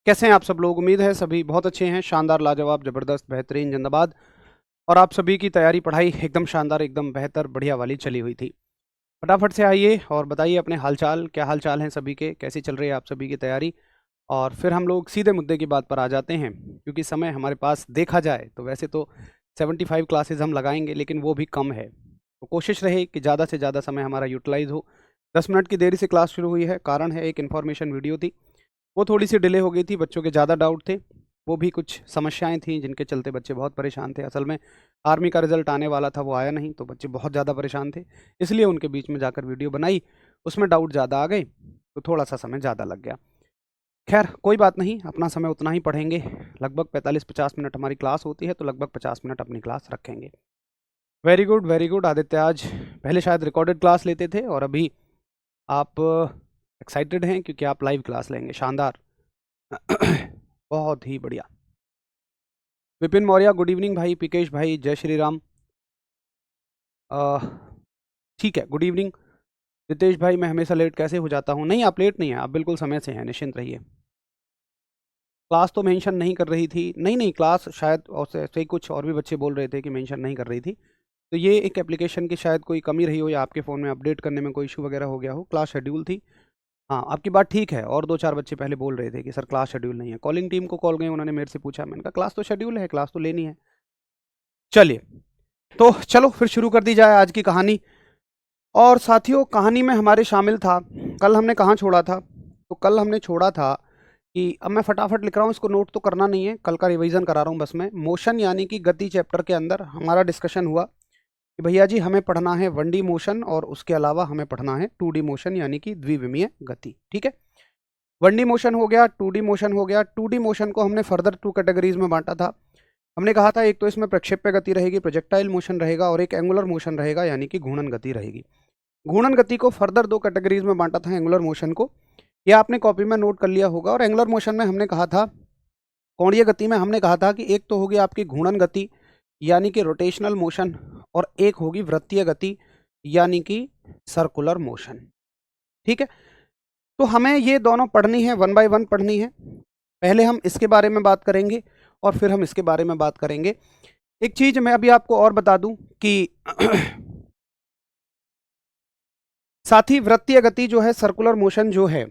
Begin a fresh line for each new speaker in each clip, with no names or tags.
कैसे हैं आप सब लोग? उम्मीद है सभी बहुत अच्छे हैं। शानदार, लाजवाब, ज़बरदस्त, बेहतरीन, जिंदाबाद। और आप सभी की तैयारी पढ़ाई एकदम शानदार, एकदम बेहतर, बढ़िया वाली चली हुई थी। फटाफट से आइए और बताइए अपने हालचाल, क्या हालचाल हैं सभी के, कैसी चल रही है आप सभी की तैयारी। और फिर हम लोग सीधे मुद्दे की बात पर आ जाते हैं, क्योंकि समय हमारे पास देखा जाए तो वैसे तो 75 क्लासेज हम लगाएंगे, लेकिन वो भी कम है। तो कोशिश रहे कि ज़्यादा से ज़्यादा समय हमारा यूटिलाइज हो। 10 मिनट की देरी से क्लास शुरू हुई है, कारण है एक इन्फॉर्मेशन वीडियो थी, वो थोड़ी सी डिले हो गई थी। बच्चों के ज़्यादा डाउट थे, वो भी कुछ समस्याएं थी जिनके चलते बच्चे बहुत परेशान थे। असल में आर्मी का रिजल्ट आने वाला था, वो आया नहीं, तो बच्चे बहुत ज़्यादा परेशान थे। इसलिए उनके बीच में जाकर वीडियो बनाई, उसमें डाउट ज़्यादा आ गए, तो थोड़ा सा समय ज़्यादा लग गया। खैर कोई बात नहीं, अपना समय उतना ही पढ़ेंगे। लगभग 45-50 मिनट हमारी क्लास होती है, तो लगभग 50 मिनट अपनी क्लास रखेंगे। Very good, very good. Aditya आज पहले शायद रिकॉर्डेड क्लास लेते थे और अभी आप एक्साइटेड हैं क्योंकि आप लाइव क्लास लेंगे। शानदार। बहुत ही बढ़िया। विपिन मौर्य, गुड इवनिंग भाई। पिकेश भाई, जय श्री राम। अह, ठीक है, गुड इवनिंग। रितेश भाई, मैं हमेशा लेट कैसे हो जाता हूँ? नहीं, आप लेट नहीं हैं, आप बिल्कुल समय से हैं, निश्चिंत रहिए। क्लास तो मेंशन नहीं कर रही थी। नहीं नहीं, क्लास शायद और से ही कुछ और भी बच्चे बोल रहे थे कि मेंशन नहीं कर रही थी। तो ये एक एप्लीकेशन की शायद कोई कमी रही हो, या आपके फ़ोन में अपडेट करने में कोई इशू वगैरह हो गया हो। क्लास शेड्यूल थी। हाँ, आपकी बात ठीक है। और 2-4 बच्चे पहले बोल रहे थे कि सर क्लास शेड्यूल नहीं है। कॉलिंग टीम को कॉल गए, उन्होंने मेरे से पूछा, मैंने कहा क्लास तो शेड्यूल है, क्लास तो लेनी है। चलिए, तो चलो फिर शुरू कर दी जाए आज की कहानी। और साथियों, कहानी में हमारे शामिल था, कल हमने कहाँ छोड़ा था? तो कल हमने छोड़ा था कि, अब मैं फटाफट लिख रहा हूँ, इसको नोट तो करना नहीं है, कल का रिवीजन करा रहा हूँ बस मैं। मोशन यानी कि गति चैप्टर के अंदर हमारा डिस्कशन हुआ कि भैया जी हमें पढ़ना है 1D मोशन, और उसके अलावा हमें पढ़ना है 2D मोशन यानी कि द्विविमीय गति। ठीक है, 1D मोशन हो गया, 2D मोशन हो गया। 2D मोशन को हमने फर्दर 2 कैटेगरीज में बांटा था। हमने कहा था एक तो इसमें प्रक्षेप्य गति रहेगी, प्रोजेक्टाइल मोशन रहेगा, और एक एंगुलर मोशन रहेगा यानी कि घूर्णन गति रहेगी। घूर्णन गति को फर्दर 2 कैटेगरीज में बांटा था, एंगुलर मोशन को। यह आपने कॉपी में नोट कर लिया होगा। और एंगुलर मोशन में हमने कहा था, कोणीय गति में हमने कहा था कि एक तो होगी आपकी घूर्णन गति यानी कि रोटेशनल मोशन, और एक होगी वृत्तीय गति यानी कि सर्कुलर मोशन। ठीक है, तो हमें ये दोनों पढ़नी है, 1 बाय 1 पढ़नी है। पहले हम इसके बारे में बात करेंगे और फिर हम इसके बारे में बात करेंगे। एक चीज मैं अभी आपको और बता दूं कि साथ ही वृत्तीय गति जो है, सर्कुलर मोशन जो है,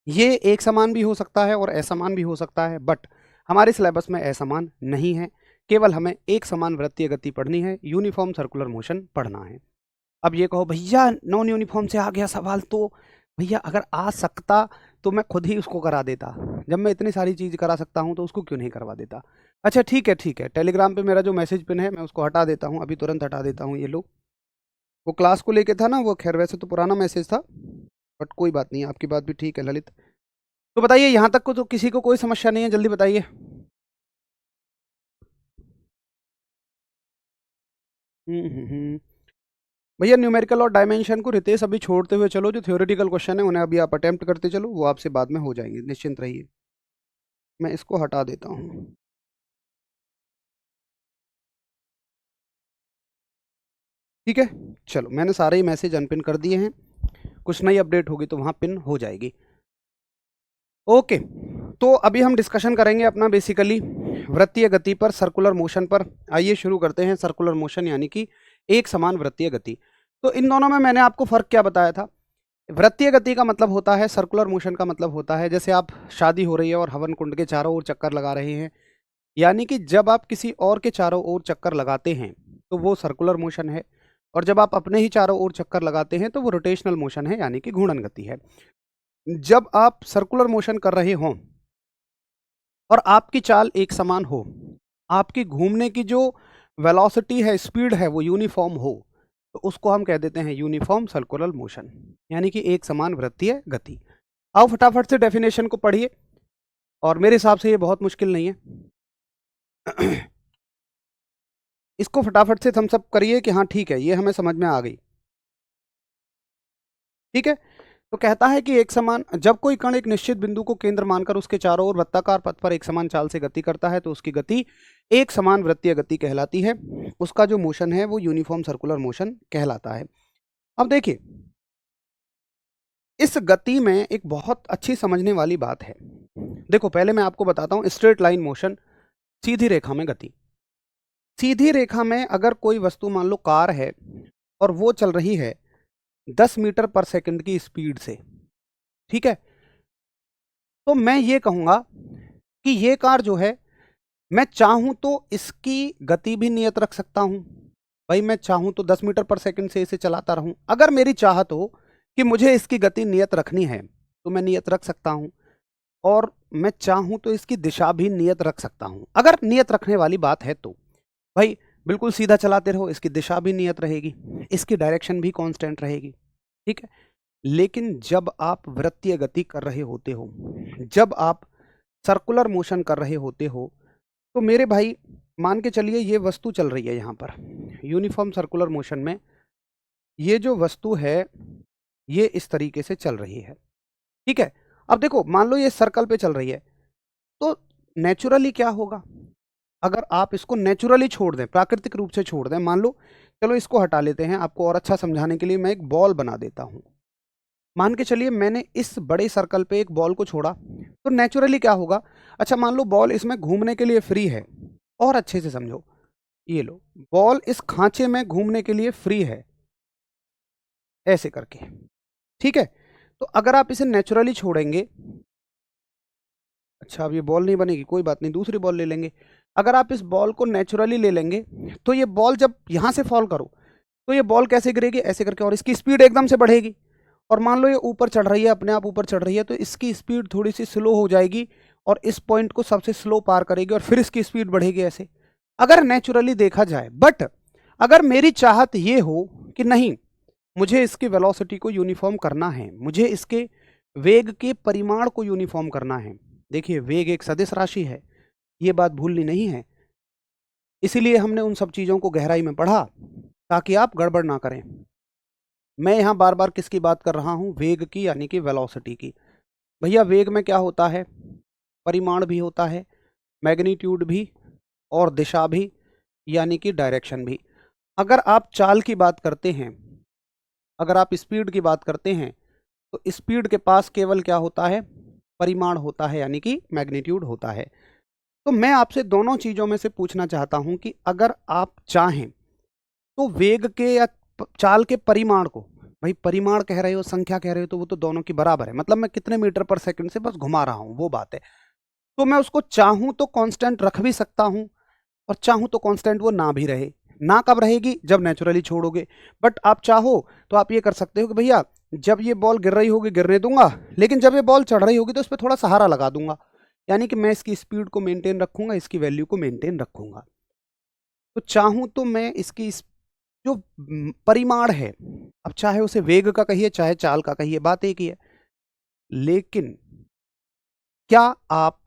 ये एक समान भी हो सकता है और असमान भी हो सकता है, बट हमारे सिलेबस में असमान नहीं है। केवल हमें एक समान वृत्तीय गति पढ़नी है, यूनिफॉर्म सर्कुलर मोशन पढ़ना है। अब ये कहो भैया नॉन यूनिफॉर्म से आ गया सवाल, तो भैया अगर आ सकता तो मैं खुद ही उसको करा देता। जब मैं इतनी सारी चीज़ करा सकता हूँ तो उसको क्यों नहीं करवा देता? अच्छा ठीक है, ठीक है, टेलीग्राम पे मेरा जो मैसेज पिन है मैं उसको हटा देता हूँ, अभी तुरंत हटा देता हूँ। ये लो, वो क्लास को लेके था ना, वो खैर वैसे तो पुराना मैसेज था, बट कोई बात नहीं, आपकी बात भी ठीक है ललित। तो बताइए, यहाँ तक को तो किसी को कोई समस्या नहीं है? जल्दी बताइए। भैया न्यूमेरिकल और डायमेंशन को रितेश अभी छोड़ते हुए चलो, जो थ्योरेटिकल क्वेश्चन है उन्हें अभी आप अटेम्प्ट करते चलो, वो आपसे बाद में हो जाएंगे, निश्चिंत रहिए। मैं इसको हटा देता हूँ। ठीक है, चलो मैंने सारे ही मैसेज अनपिन कर दिए हैं, कुछ नई अपडेट होगी तो वहाँ पिन हो जाएगी। ओके, तो अभी हम डिस्कशन करेंगे अपना बेसिकली वृत्तीय गति पर, सर्कुलर मोशन पर। आइए शुरू करते हैं। सर्कुलर मोशन यानी कि एक समान वृत्तीय गति। तो इन दोनों में मैंने आपको फर्क क्या बताया था? वृत्तीय गति का मतलब होता है, सर्कुलर मोशन का मतलब होता है, जैसे आप शादी हो रही है और हवन कुंड के चारों ओर चक्कर लगा रहे हैं, यानी कि जब आप किसी और के चारों ओर चक्कर लगाते हैं तो वो सर्कुलर मोशन है, और जब आप अपने ही चारों ओर चक्कर लगाते हैं तो वो रोटेशनल मोशन है यानी कि घूर्णन गति है। जब आप सर्कुलर मोशन कर रहे हों और आपकी चाल एक समान हो, आपकी घूमने की जो वेलोसिटी है, स्पीड है, वो यूनिफॉर्म हो, तो उसको हम कह देते हैं यूनिफॉर्म सर्कुलर मोशन, यानी कि एक समान वृत्तीय गति। आओ फटाफट से डेफिनेशन को पढ़िए, और मेरे हिसाब से ये बहुत मुश्किल नहीं है। इसको फटाफट से थम्स अप करिए कि हाँ ठीक है, ये हमें समझ में आ गई। ठीक है, तो कहता है कि एक समान, जब कोई कण एक निश्चित बिंदु को केंद्र मानकर उसके चारों ओर वृत्ताकार पथ पर एक समान चाल से गति करता है तो उसकी गति एक समान वृत्तीय गति कहलाती है। उसका जो मोशन है वो यूनिफॉर्म सर्कुलर मोशन कहलाता है। अब देखिए, इस गति में एक बहुत अच्छी समझने वाली बात है। देखो पहले मैं आपको बताता हूं, स्ट्रेट लाइन मोशन, सीधी रेखा में गति। सीधी रेखा में अगर कोई वस्तु, मान लो कार है, और वो चल रही है 10 मीटर पर सेकंड की स्पीड से, ठीक है, तो मैं ये कहूंगा कि ये कार जो है, मैं चाहूं तो इसकी गति भी नियत रख सकता हूं। भाई मैं चाहूं तो 10 मीटर पर सेकंड से इसे चलाता रहूं। अगर मेरी चाहत हो कि मुझे इसकी गति नियत रखनी है तो मैं नियत रख सकता हूं, और मैं चाहूं तो इसकी दिशा भी नियत रख सकता हूं। अगर नियत रखने वाली बात है तो भाई बिल्कुल सीधा चलाते रहो, इसकी दिशा भी नियत रहेगी, इसकी डायरेक्शन भी कांस्टेंट रहेगी, ठीक है। लेकिन जब आप वृत्तीय गति कर रहे होते हो, जब आप सर्कुलर मोशन कर रहे होते हो, तो मेरे भाई मान के चलिए ये वस्तु चल रही है यहाँ पर यूनिफॉर्म सर्कुलर मोशन में, ये जो वस्तु है ये इस तरीके से चल रही है, ठीक है। अब देखो मान लो ये सर्कल पे चल रही है, तो नेचुरली क्या होगा, अगर आप इसको नेचुरली छोड़ दें, प्राकृतिक रूप से छोड़ दें, मान लो, चलो इसको हटा लेते हैं, आपको और अच्छा समझाने के लिए मैं एक बॉल बना देता हूं। मान के चलिए मैंने इस बड़े सर्कल पे एक बॉल को छोड़ा, तो नेचुरली क्या होगा, अच्छा मान लो बॉल इसमें घूमने के लिए फ्री है, और अच्छे से समझो, ये लो बॉल इस खांचे में घूमने के लिए फ्री है, ऐसे करके, ठीक है। तो अगर आप इसे नेचुरली छोड़ेंगे, अच्छा अब ये बॉल नहीं बनेगी, कोई बात नहीं, दूसरी बॉल ले लेंगे। अगर आप इस बॉल को नेचुरली ले लेंगे, तो ये बॉल जब यहां से फॉल करो, तो ये बॉल कैसे गिरेगी, ऐसे करके, और इसकी स्पीड एकदम से बढ़ेगी। और मान लो ये ऊपर चढ़ रही है, अपने आप ऊपर चढ़ रही है, तो इसकी स्पीड थोड़ी सी स्लो हो जाएगी, और इस पॉइंट को सबसे स्लो पार करेगी, और फिर इसकी स्पीड बढ़ेगी ऐसे, अगर नेचुरली देखा जाए। बट अगर मेरी चाहत ये हो कि नहीं, मुझे इसकी वेलोसिटी को यूनिफॉर्म करना है, मुझे इसके वेग के परिमाण को यूनिफॉर्म करना है। देखिए वेग एक सदिश राशि है, ये बात भूलनी नहीं है, इसीलिए हमने उन सब चीज़ों को गहराई में पढ़ा ताकि आप गड़बड़ ना करें। मैं यहाँ बार बार किसकी बात कर रहा हूँ, वेग की, यानी कि वेलोसिटी की। भैया वेग में क्या होता है, परिमाण भी होता है, मैग्नीट्यूड भी, और दिशा भी, यानी कि डायरेक्शन भी। अगर आप चाल की बात करते हैं, अगर आप स्पीड की बात करते हैं, तो स्पीड के पास केवल क्या होता है, परिमाण होता है, यानी कि मैग्नीट्यूड होता है। तो मैं आपसे दोनों चीज़ों में से पूछना चाहता हूं कि अगर आप चाहें तो वेग के या चाल के परिमाण को, भाई परिमाण कह रहे हो, संख्या कह रहे हो, तो वो तो दोनों की बराबर है, मतलब मैं कितने मीटर पर सेकंड से बस घुमा रहा हूं वो बात है। तो मैं उसको चाहूं तो कांस्टेंट रख भी सकता हूं, और चाहूं तो कांस्टेंट वो ना भी रहे। ना कब रहेगी, जब नेचुरली छोड़ोगे। बट आप चाहो तो आप ये कर सकते हो कि भैया जब ये बॉल गिर रही होगी गिरने दूंगा, लेकिन जब ये बॉल चढ़ रही होगी तो उस पर थोड़ा सहारा लगा दूंगा, यानी कि मैं इसकी स्पीड को मेंटेन रखूंगा, इसकी वैल्यू को मेंटेन रखूंगा। तो चाहूं तो मैं इसकी जो परिमाण है, अब चाहे उसे वेग का कहिए चाहे चाल का कहिए, बात एक ही है। लेकिन क्या आप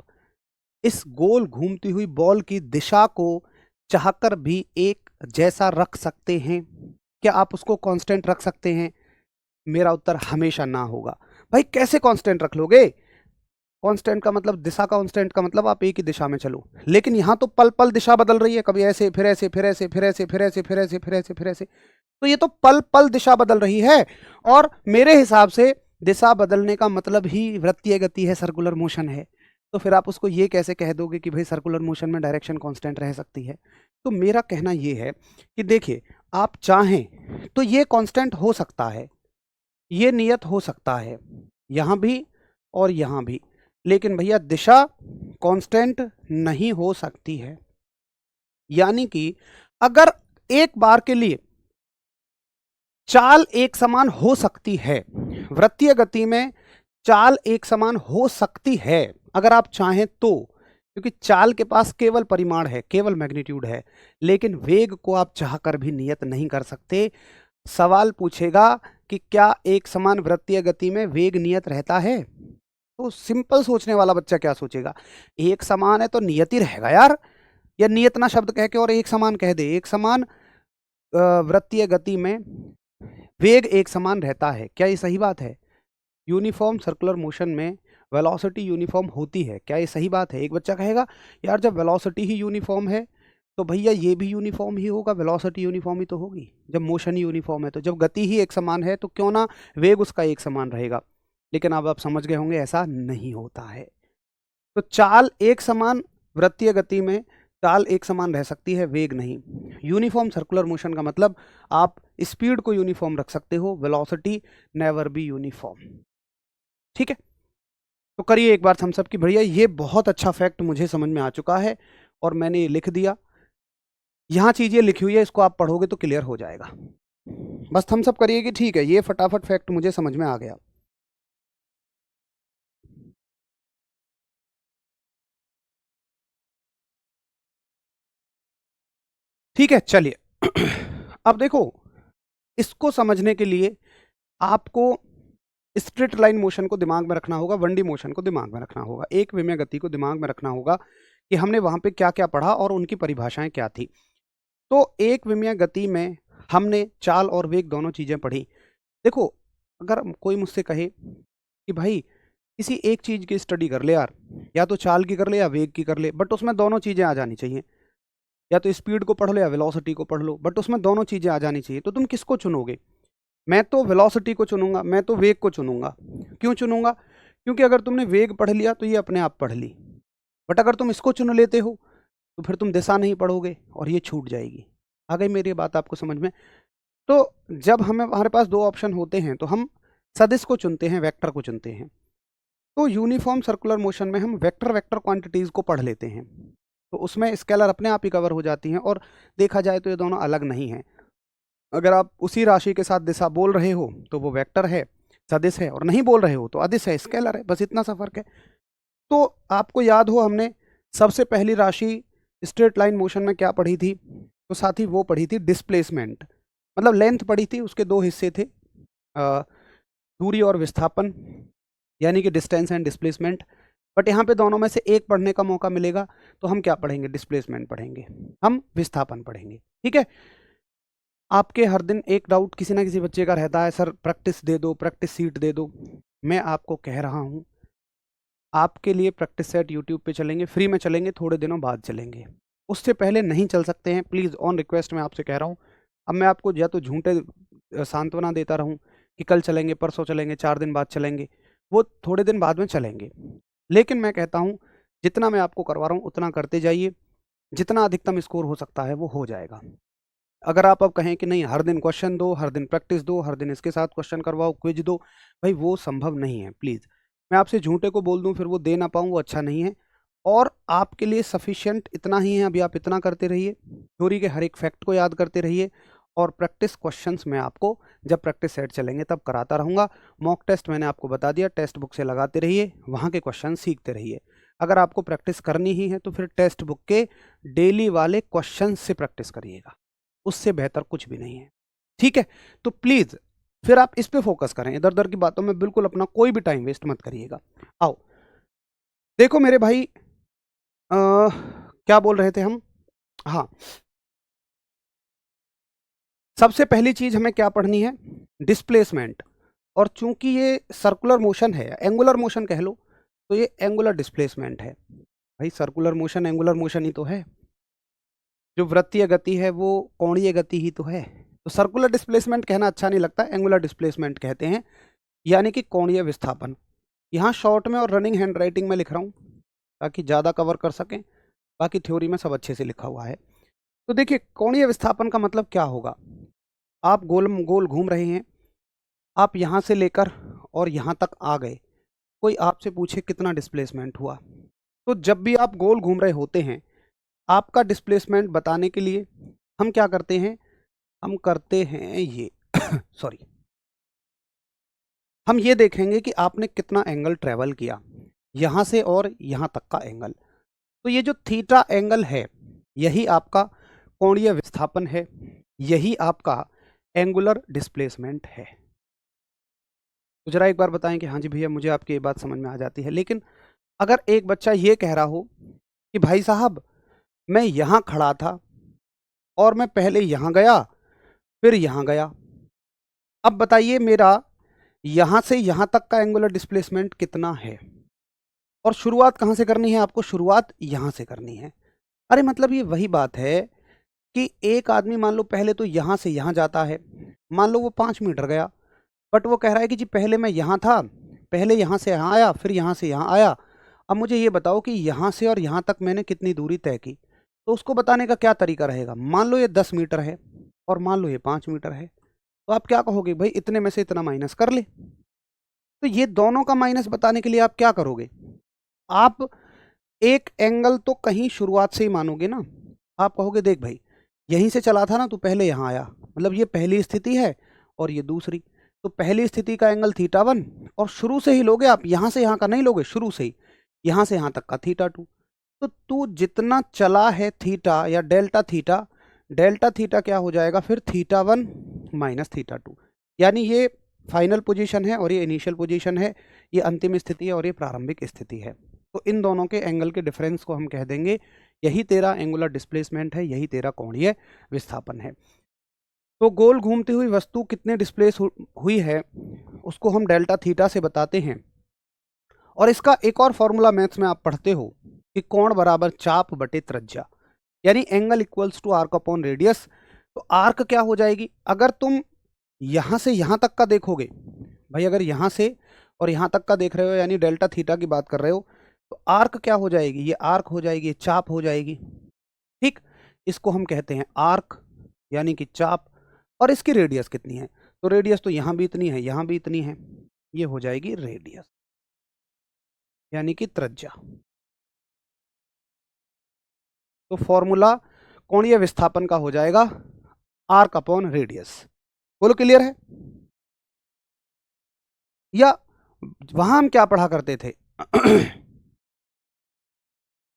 इस गोल घूमती हुई बॉल की दिशा को चाहकर भी एक जैसा रख सकते हैं? क्या आप उसको कांस्टेंट रख सकते हैं? मेरा उत्तर हमेशा ना होगा। भाई कैसे कांस्टेंट रख लोगे? कांस्टेंट का मतलब, दिशा कांस्टेंट का मतलब आप एक ही दिशा में चलो, लेकिन यहां तो पल पल दिशा बदल रही है, कभी ऐसे फिर ऐसे फिर ऐसे फिर ऐसे फिर ऐसे फिर ऐसे फिर ऐसे फिर ऐसे, तो ये तो पल पल दिशा बदल रही है। और मेरे हिसाब से दिशा बदलने का मतलब ही वृत्तीय गति है, सर्कुलर मोशन है। तो फिर आप उसको ये कैसे कह दोगे कि भाई सर्कुलर मोशन में डायरेक्शन कांस्टेंट रह सकती है? तो मेरा कहना ये है कि देखिए, आप चाहें तो ये कांस्टेंट हो सकता है, ये नियत हो सकता है, यहां भी और यहां भी, लेकिन भैया दिशा कांस्टेंट नहीं हो सकती है। यानी कि अगर एक बार के लिए चाल एक समान हो सकती है, वृत्तीय गति में चाल एक समान हो सकती है अगर आप चाहें तो, क्योंकि चाल के पास केवल परिमाण है, केवल मैग्नीट्यूड है, लेकिन वेग को आप चाहकर भी नियत नहीं कर सकते। सवाल पूछेगा कि क्या एक समान वृत्तीय गति में वेग नियत रहता है? तो सिंपल सोचने वाला बच्चा क्या सोचेगा, एक समान है तो नियत ही रहेगा यार, या नियत ना शब्द कह के और एक समान कह दे। एक समान वृत्तीय गति में वेग एक समान रहता है, क्या ये सही बात है? यूनिफॉर्म सर्कुलर मोशन में वेलोसिटी यूनिफॉर्म होती है, क्या ये सही बात है? एक बच्चा कहेगा यार जब वेलोसिटी ही यूनिफॉर्म है तो भैया ये भी यूनिफॉर्म ही होगा, वेलोसिटी यूनिफॉर्म ही तो होगी जब मोशन ही यूनिफॉर्म है। तो जब गति ही एक समान है तो क्यों ना वेग उसका एक समान रहेगा। लेकिन अब आप समझ गए होंगे ऐसा नहीं होता है। तो चाल एक समान वृत्तीय गति में चाल एक समान रह सकती है, वेग नहीं। यूनिफॉर्म सर्कुलर मोशन का मतलब आप स्पीड को यूनिफॉर्म रख सकते हो, वेलोसिटी नेवर बी यूनिफॉर्म। ठीक है, तो करिए एक बार थम्स अप की। भैया ये बहुत अच्छा फैक्ट मुझे समझ में आ चुका है और मैंने ये लिख दिया। यहाँ चीजें लिखी हुई है, इसको आप पढ़ोगे तो क्लियर हो जाएगा। बस थम्स अप करिए कि ठीक है, ये फटाफट फैक्ट मुझे समझ में आ गया। ठीक है, चलिए अब देखो, इसको समझने के लिए आपको स्ट्रेट लाइन मोशन को दिमाग में रखना होगा, 1D मोशन को दिमाग में रखना होगा, एक विमीय गति को दिमाग में रखना होगा कि हमने वहां पे क्या क्या पढ़ा और उनकी परिभाषाएं क्या थी। तो एक विमीय गति में हमने चाल और वेग दोनों चीजें पढ़ी। देखो, अगर कोई मुझसे कहे कि भाई किसी एक चीज की स्टडी कर ले यार, या तो चाल की कर ले या वेग की कर ले, बट उसमें दोनों चीजें आ जानी चाहिए, या तो स्पीड को पढ़ लो या वेलोसिटी को पढ़ लो, बट उसमें दोनों चीजें आ जानी चाहिए, तो तुम किसको चुनोगे? मैं तो वेलोसिटी को चुनूंगा, मैं तो वेग को चुनूंगा। क्यों चुनूंगा? क्योंकि अगर तुमने वेग पढ़ लिया तो ये अपने आप पढ़ ली, बट अगर तुम इसको चुन लेते हो तो फिर तुम दिशा नहीं पढ़ोगे और ये छूट जाएगी। आ गई मेरी बात आपको समझ में? तो जब हमारे पास दो ऑप्शन होते हैं तो हम सदिश को चुनते हैं, वेक्टर को चुनते हैं। तो यूनिफॉर्म सर्कुलर मोशन में हम वेक्टर वेक्टर क्वांटिटीज को पढ़ लेते हैं, तो उसमें स्केलर अपने आप ही कवर हो जाती हैं, और देखा जाए तो ये दोनों अलग नहीं हैं। अगर आप उसी राशि के साथ दिशा बोल रहे हो तो वो वेक्टर है, सदिश है, और नहीं बोल रहे हो तो अदिश है, स्केलर है, बस इतना सा फर्क है। तो आपको याद हो हमने सबसे पहली राशि स्ट्रेट लाइन मोशन में क्या पढ़ी थी? तो साथी वो पढ़ी थी डिस्प्लेसमेंट, मतलब लेंथ पढ़ी थी, उसके दो हिस्से थे, दूरी और विस्थापन, यानी कि डिस्टेंस एंड डिस्प्लेसमेंट। बट यहाँ पे दोनों में से एक पढ़ने का मौका मिलेगा, तो हम क्या पढ़ेंगे? डिस्प्लेसमेंट पढ़ेंगे, हम विस्थापन पढ़ेंगे। ठीक है, आपके हर दिन एक डाउट किसी ना किसी बच्चे का रहता है, सर प्रैक्टिस दे दो, प्रैक्टिस सीट दे दो। मैं आपको कह रहा हूँ, आपके लिए प्रैक्टिस सेट यूट्यूब पे चलेंगे, फ्री में चलेंगे, थोड़े दिनों बाद चलेंगे, उससे पहले नहीं चल सकते हैं। प्लीज़ ऑन रिक्वेस्ट मैं आपसे कह रहा हूँ। अब मैं आपको या तो झूठे सांत्वना देता रहूँ कि कल चलेंगे, परसों चलेंगे, 4 दिन बाद चलेंगे, वो थोड़े दिन बाद में चलेंगे। लेकिन मैं कहता हूँ जितना मैं आपको करवा रहा हूँ उतना करते जाइए, जितना अधिकतम स्कोर हो सकता है वो हो जाएगा। अगर आप अब कहें कि नहीं हर दिन क्वेश्चन दो, हर दिन प्रैक्टिस दो, हर दिन इसके साथ क्वेश्चन करवाओ, क्विज दो, भाई वो संभव नहीं है। प्लीज़, मैं आपसे झूठे को बोल दूं फिर वो दे ना पाऊँ, वो अच्छा नहीं है। और आपके लिए सफिशिएंट इतना ही है, अभी आप इतना करते रहिए, थ्योरी के हर एक फैक्ट को याद करते रहिए, और प्रैक्टिस क्वेश्चंस मैं आपको जब प्रैक्टिस सेट चलेंगे तब कराता रहूँगा। मॉक टेस्ट मैंने आपको बता दिया, टेक्स्ट बुक से लगाते रहिए, वहाँ के क्वेश्चन सीखते रहिए। अगर आपको प्रैक्टिस करनी ही है तो फिर टेक्स्ट बुक के डेली वाले क्वेश्चन से प्रैक्टिस करिएगा, उससे बेहतर कुछ भी नहीं है। ठीक है, तो प्लीज फिर आप इस पे फोकस करें, इधर उधर की बातों में बिल्कुल अपना कोई भी टाइम वेस्ट मत करिएगा। आओ देखो मेरे भाई, क्या बोल रहे थे हम? हाँ, सबसे पहली चीज हमें क्या पढ़नी है? डिस्प्लेसमेंट। और चूंकि ये सर्कुलर मोशन है, एंगुलर मोशन कह लो, तो ये एंगुलर डिस्प्लेसमेंट है। भाई सर्कुलर मोशन एंगुलर मोशन ही तो है, जो वृत्तीय गति है वो कोणीय गति ही तो है। तो सर्कुलर डिस्प्लेसमेंट कहना अच्छा नहीं लगता, एंगुलर डिस्प्लेसमेंट कहते हैं, यानी कि कोणीय विस्थापन। यहाँ शॉर्ट में और रनिंग हैंड राइटिंग में लिख रहा हूँ ताकि ज़्यादा कवर कर सकें, बाकी थ्योरी में सब अच्छे से लिखा हुआ है। तो देखिए, कोणीय विस्थापन का मतलब क्या होगा? आप गोल गोल घूम रहे हैं, आप यहाँ से लेकर और यहाँ तक आ गए, कोई आपसे पूछे कितना डिस्प्लेसमेंट हुआ, तो जब भी आप गोल घूम रहे होते हैं, आपका डिस्प्लेसमेंट बताने के लिए हम क्या करते हैं? हम करते हैं ये सॉरी, हम ये देखेंगे कि आपने कितना एंगल ट्रेवल किया, यहाँ से और यहाँ तक का एंगल। तो ये जो थीटा एंगल है, यही आपका कोणीय विस्थापन है, यही आपका एंगुलर डिस्प्लेसमेंट है। तो जरा एक बार बताएं कि हाँ जी भैया मुझे आपकी ये बात समझ में आ जाती है। लेकिन अगर एक बच्चा ये कह रहा हो कि भाई साहब मैं यहाँ खड़ा था और मैं पहले यहाँ गया फिर यहाँ गया, अब बताइए मेरा यहाँ से यहाँ तक का एंगुलर डिस्प्लेसमेंट कितना है? और शुरुआत कहाँ से करनी है आपको? शुरुआत यहाँ से करनी है। अरे मतलब ये वही बात है कि एक आदमी मान लो पहले तो यहाँ से यहाँ जाता है, मान लो वो 5 मीटर गया, बट वो कह रहा है कि जी पहले मैं यहाँ था, पहले यहाँ से यहाँ आया, फिर यहाँ से यहाँ आया, अब मुझे ये बताओ कि यहाँ से और यहाँ तक मैंने कितनी दूरी तय की, तो उसको बताने का क्या तरीका रहेगा। मान लो ये 10 मीटर है और मान लो ये 5 मीटर है, तो आप क्या कहोगे, भाई इतने में से इतना माइनस कर ले। तो ये दोनों का माइनस बताने के लिए आप क्या करोगे, आप एक एंगल तो कहीं शुरुआत से ही मानोगे ना। आप कहोगे देख भाई यहीं से चला था ना, तो पहले यहाँ आया, मतलब ये पहली स्थिति है और ये दूसरी, तो पहली स्थिति का एंगल θ1 और शुरू से ही लोगे आप, यहाँ से यहाँ का नहीं लोगे, शुरू से ही यहाँ से यहाँ तक का θ2। तो तू जितना चला है थीटा या डेल्टा थीटा क्या हो जाएगा फिर θ1 माइनस θ2, यानी ये फाइनल पोजीशन है और ये इनिशियल पोजीशन है, ये अंतिम स्थिति है और ये प्रारंभिक स्थिति है। तो इन दोनों के एंगल के डिफरेंस को हम कह देंगे यही तेरा एंगुलर डिस्प्लेसमेंट है, यही तेरा कोणीय विस्थापन है। तो गोल घूमती हुई वस्तु कितने डिस्प्लेस हुई है उसको हम डेल्टा थीटा से बताते हैं। और इसका एक और फॉर्मूला मैथ्स में आप पढ़ते हो कि कोण बराबर चाप बटे त्रिज्या, यानी angle equals to arc upon radius. तो आर्क क्या हो जाएगी, अगर तुम यहाँ से यहाँ तक का देखोगे भाई, अगर यहाँ से और यहाँ तक का देख रहे हो यानी डेल्टा थीटा की बात कर रहे हो, तो आर्क क्या हो जाएगी, ये आर्क हो जाएगी, चाप हो जाएगी। ठीक, इसको हम कहते हैं आर्क यानी कि चाप। और इसकी रेडियस कितनी है, तो रेडियस तो यहाँ भी इतनी है, यहाँ भी इतनी है, ये हो जाएगी रेडियस यानी कि त्रिज्या। तो फॉर्मूला कोणीय विस्थापन का हो जाएगा आर्क अपॉन रेडियस। बोलो क्लियर है। या वहां हम क्या पढ़ा करते थे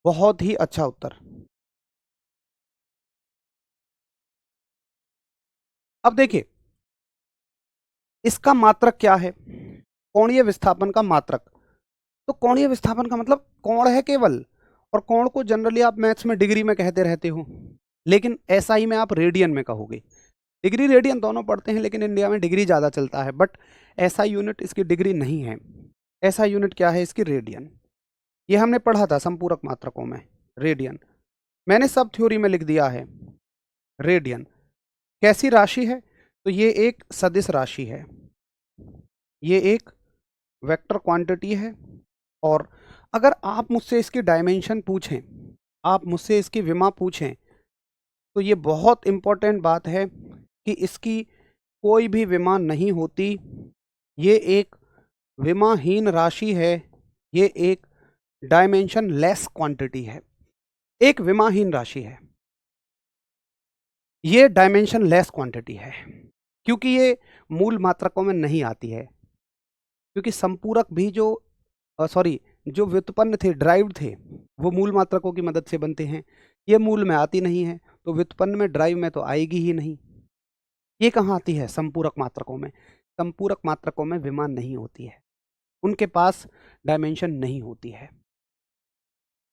बहुत ही अच्छा उत्तर। अब देखिए इसका मात्रक क्या है, कोणीय विस्थापन का मात्रक। तो कोणीय विस्थापन का मतलब कोण है केवल, और कोण को जनरली आप मैथ्स में डिग्री में कहते रहते हो, लेकिन एसआई में आप रेडियन में कहोगे। डिग्री रेडियन दोनों पढ़ते हैं लेकिन इंडिया में डिग्री ज़्यादा चलता है, बट एसआई यूनिट इसकी डिग्री नहीं है। एसआई यूनिट क्या है इसकी, रेडियन। ये हमने पढ़ा था संपूरक मात्रकों में, रेडियन मैंने सब थ्योरी में लिख दिया है। रेडियन कैसी राशि है, तो ये एक सदिश राशि है, ये एक वेक्टर क्वांटिटी है। और अगर आप मुझसे इसकी डायमेंशन पूछें, आप मुझसे इसकी विमा पूछें, तो ये बहुत इंपॉर्टेंट बात है कि इसकी कोई भी विमा नहीं होती, ये एक विमाहीन राशि है, ये एक डायमेंशन लेस क्वांटिटी है, एक विमाहीन राशि है, ये डायमेंशन लेस क्वांटिटी है, क्योंकि ये मूल मात्रकों में नहीं आती है। क्योंकि संपूरक भी जो जो व्युत्पन्न थे, ड्राइव्ड थे, वो मूल मात्रकों की मदद से बनते हैं। ये मूल में आती नहीं है, तो व्युत्पन्न में, ड्राइव में तो आएगी ही नहीं। ये कहाँ आती है, संपूरक मात्रकों में। संपूरक मात्रकों में विमा नहीं होती है, उनके पास डायमेंशन नहीं होती है।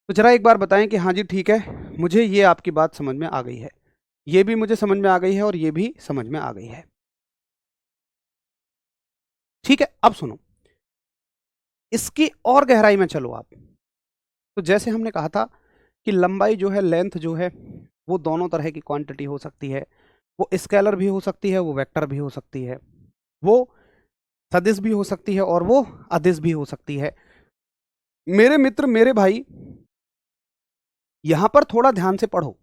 तो जरा एक बार बताएं कि हाँ जी ठीक है, मुझे ये आपकी बात समझ में आ गई है, ये भी मुझे समझ में आ गई है और ये भी समझ में आ गई है। ठीक है, अब सुनो, इसकी और गहराई में चलो आप। तो जैसे हमने कहा था कि लंबाई जो है, लेंथ जो है, वो दोनों तरह की क्वांटिटी हो सकती है। वो स्केलर भी हो सकती है, वो वेक्टर भी हो सकती है, वो सदिश भी हो सकती है और वो अदिश भी हो सकती है। मेरे मित्र, मेरे भाई, यहां पर थोड़ा ध्यान से पढ़ो।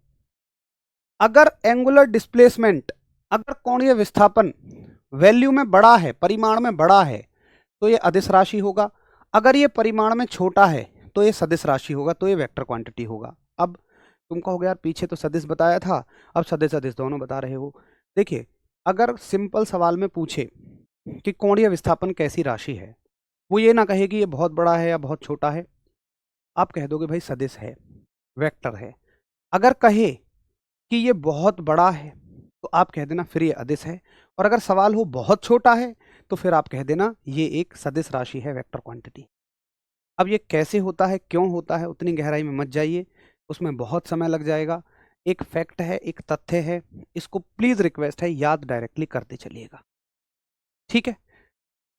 अगर एंगुलर डिस्प्लेसमेंट, अगर कोणीय विस्थापन वैल्यू में बड़ा है, परिमाण में बड़ा है, तो ये अदिश राशि होगा। अगर ये परिमाण में छोटा है तो ये सदिश राशि होगा, तो ये वेक्टर क्वांटिटी होगा। अब तुम कहोगे यार पीछे तो सदिश बताया था, अब सदिश अदिश दोनों बता रहे हो। देखिए, अगर सिंपल सवाल में पूछे कि कोणीय विस्थापन कैसी राशि है, वो ये ना कहे कि ये बहुत बड़ा है या बहुत छोटा है, आप कह दोगे भाई सदिश है, वेक्टर है। अगर कहे कि ये बहुत बड़ा है, तो आप कह देना फिर ये अदिश है। और अगर सवाल हो बहुत छोटा है, तो फिर आप कह देना ये एक सदिश राशि है, वेक्टर क्वांटिटी। अब ये कैसे होता है, क्यों होता है, उतनी गहराई में मत जाइए, उसमें बहुत समय लग जाएगा। एक फैक्ट है, एक तथ्य है, इसको प्लीज रिक्वेस्ट है याद डायरेक्टली करते चलिएगा। ठीक है,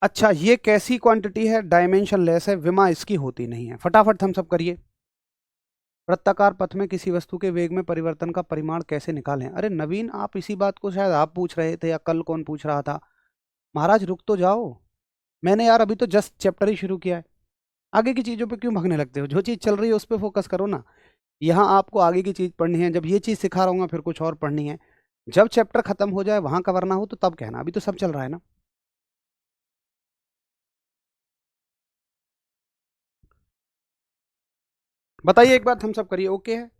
अच्छा ये कैसी क्वांटिटी है, डायमेंशन लेस है, विमा इसकी होती नहीं है। फटाफट हम सब करिए। वृत्ताकार पथ में किसी वस्तु के वेग में परिवर्तन का परिमाण कैसे निकालें। अरे नवीन, आप इसी बात को शायद आप पूछ रहे थे या कल कौन पूछ रहा था। महाराज रुक तो जाओ, मैंने यार अभी तो जस्ट चैप्टर ही शुरू किया है। आगे की चीज़ों पे क्यों भागने लगते हो? जो चीज़ चल रही है उस पे फोकस करो ना। यहाँ आपको आगे की चीज़ पढ़नी है, जब ये चीज़ सिखा रहूँगा फिर कुछ और पढ़नी है। जब चैप्टर खत्म हो जाए वहाँ कवर ना हो तो तब कहना, अभी तो सब चल रहा है ना। बताइए एक बात, हम सब करिए, ओके है?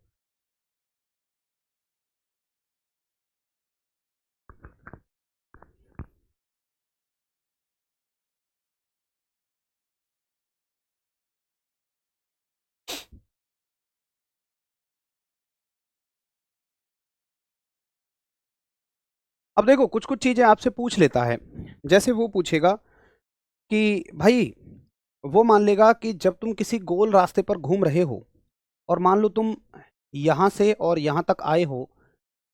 अब देखो कुछ कुछ चीज़ें आपसे पूछ लेता है, जैसे वो पूछेगा कि भाई, वो मान लेगा कि जब तुम किसी गोल रास्ते पर घूम रहे हो और मान लो तुम यहाँ से और यहाँ तक आए हो,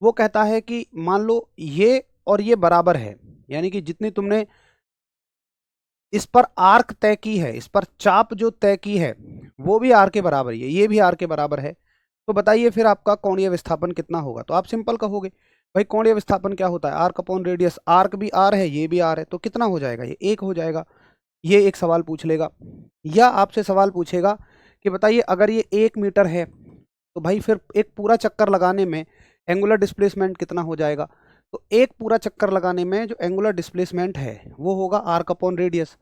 वो कहता है कि मान लो ये और ये बराबर है, यानी कि जितनी तुमने इस पर आर्क तय की है, इस पर चाप जो तय की है वो भी आर के बराबर ही है, ये भी आर के बराबर है। तो बताइए फिर आपका कोणीय विस्थापन कितना होगा? तो आप सिंपल कहोगे भाई कोणीय विस्थापन क्या होता है, आर्क अपॉन रेडियस, आर्क भी आर है ये भी आर है, तो कितना हो जाएगा, ये एक हो जाएगा। ये एक सवाल पूछ लेगा। या आपसे सवाल पूछेगा कि बताइए अगर ये 1 मीटर है तो भाई फिर एक पूरा चक्कर लगाने में एंगुलर डिस्प्लेसमेंट कितना हो जाएगा? तो एक पूरा चक्कर लगाने में जो एंगुलर डिस्प्लेसमेंट है वो होगा आर्क अपॉन रेडियस।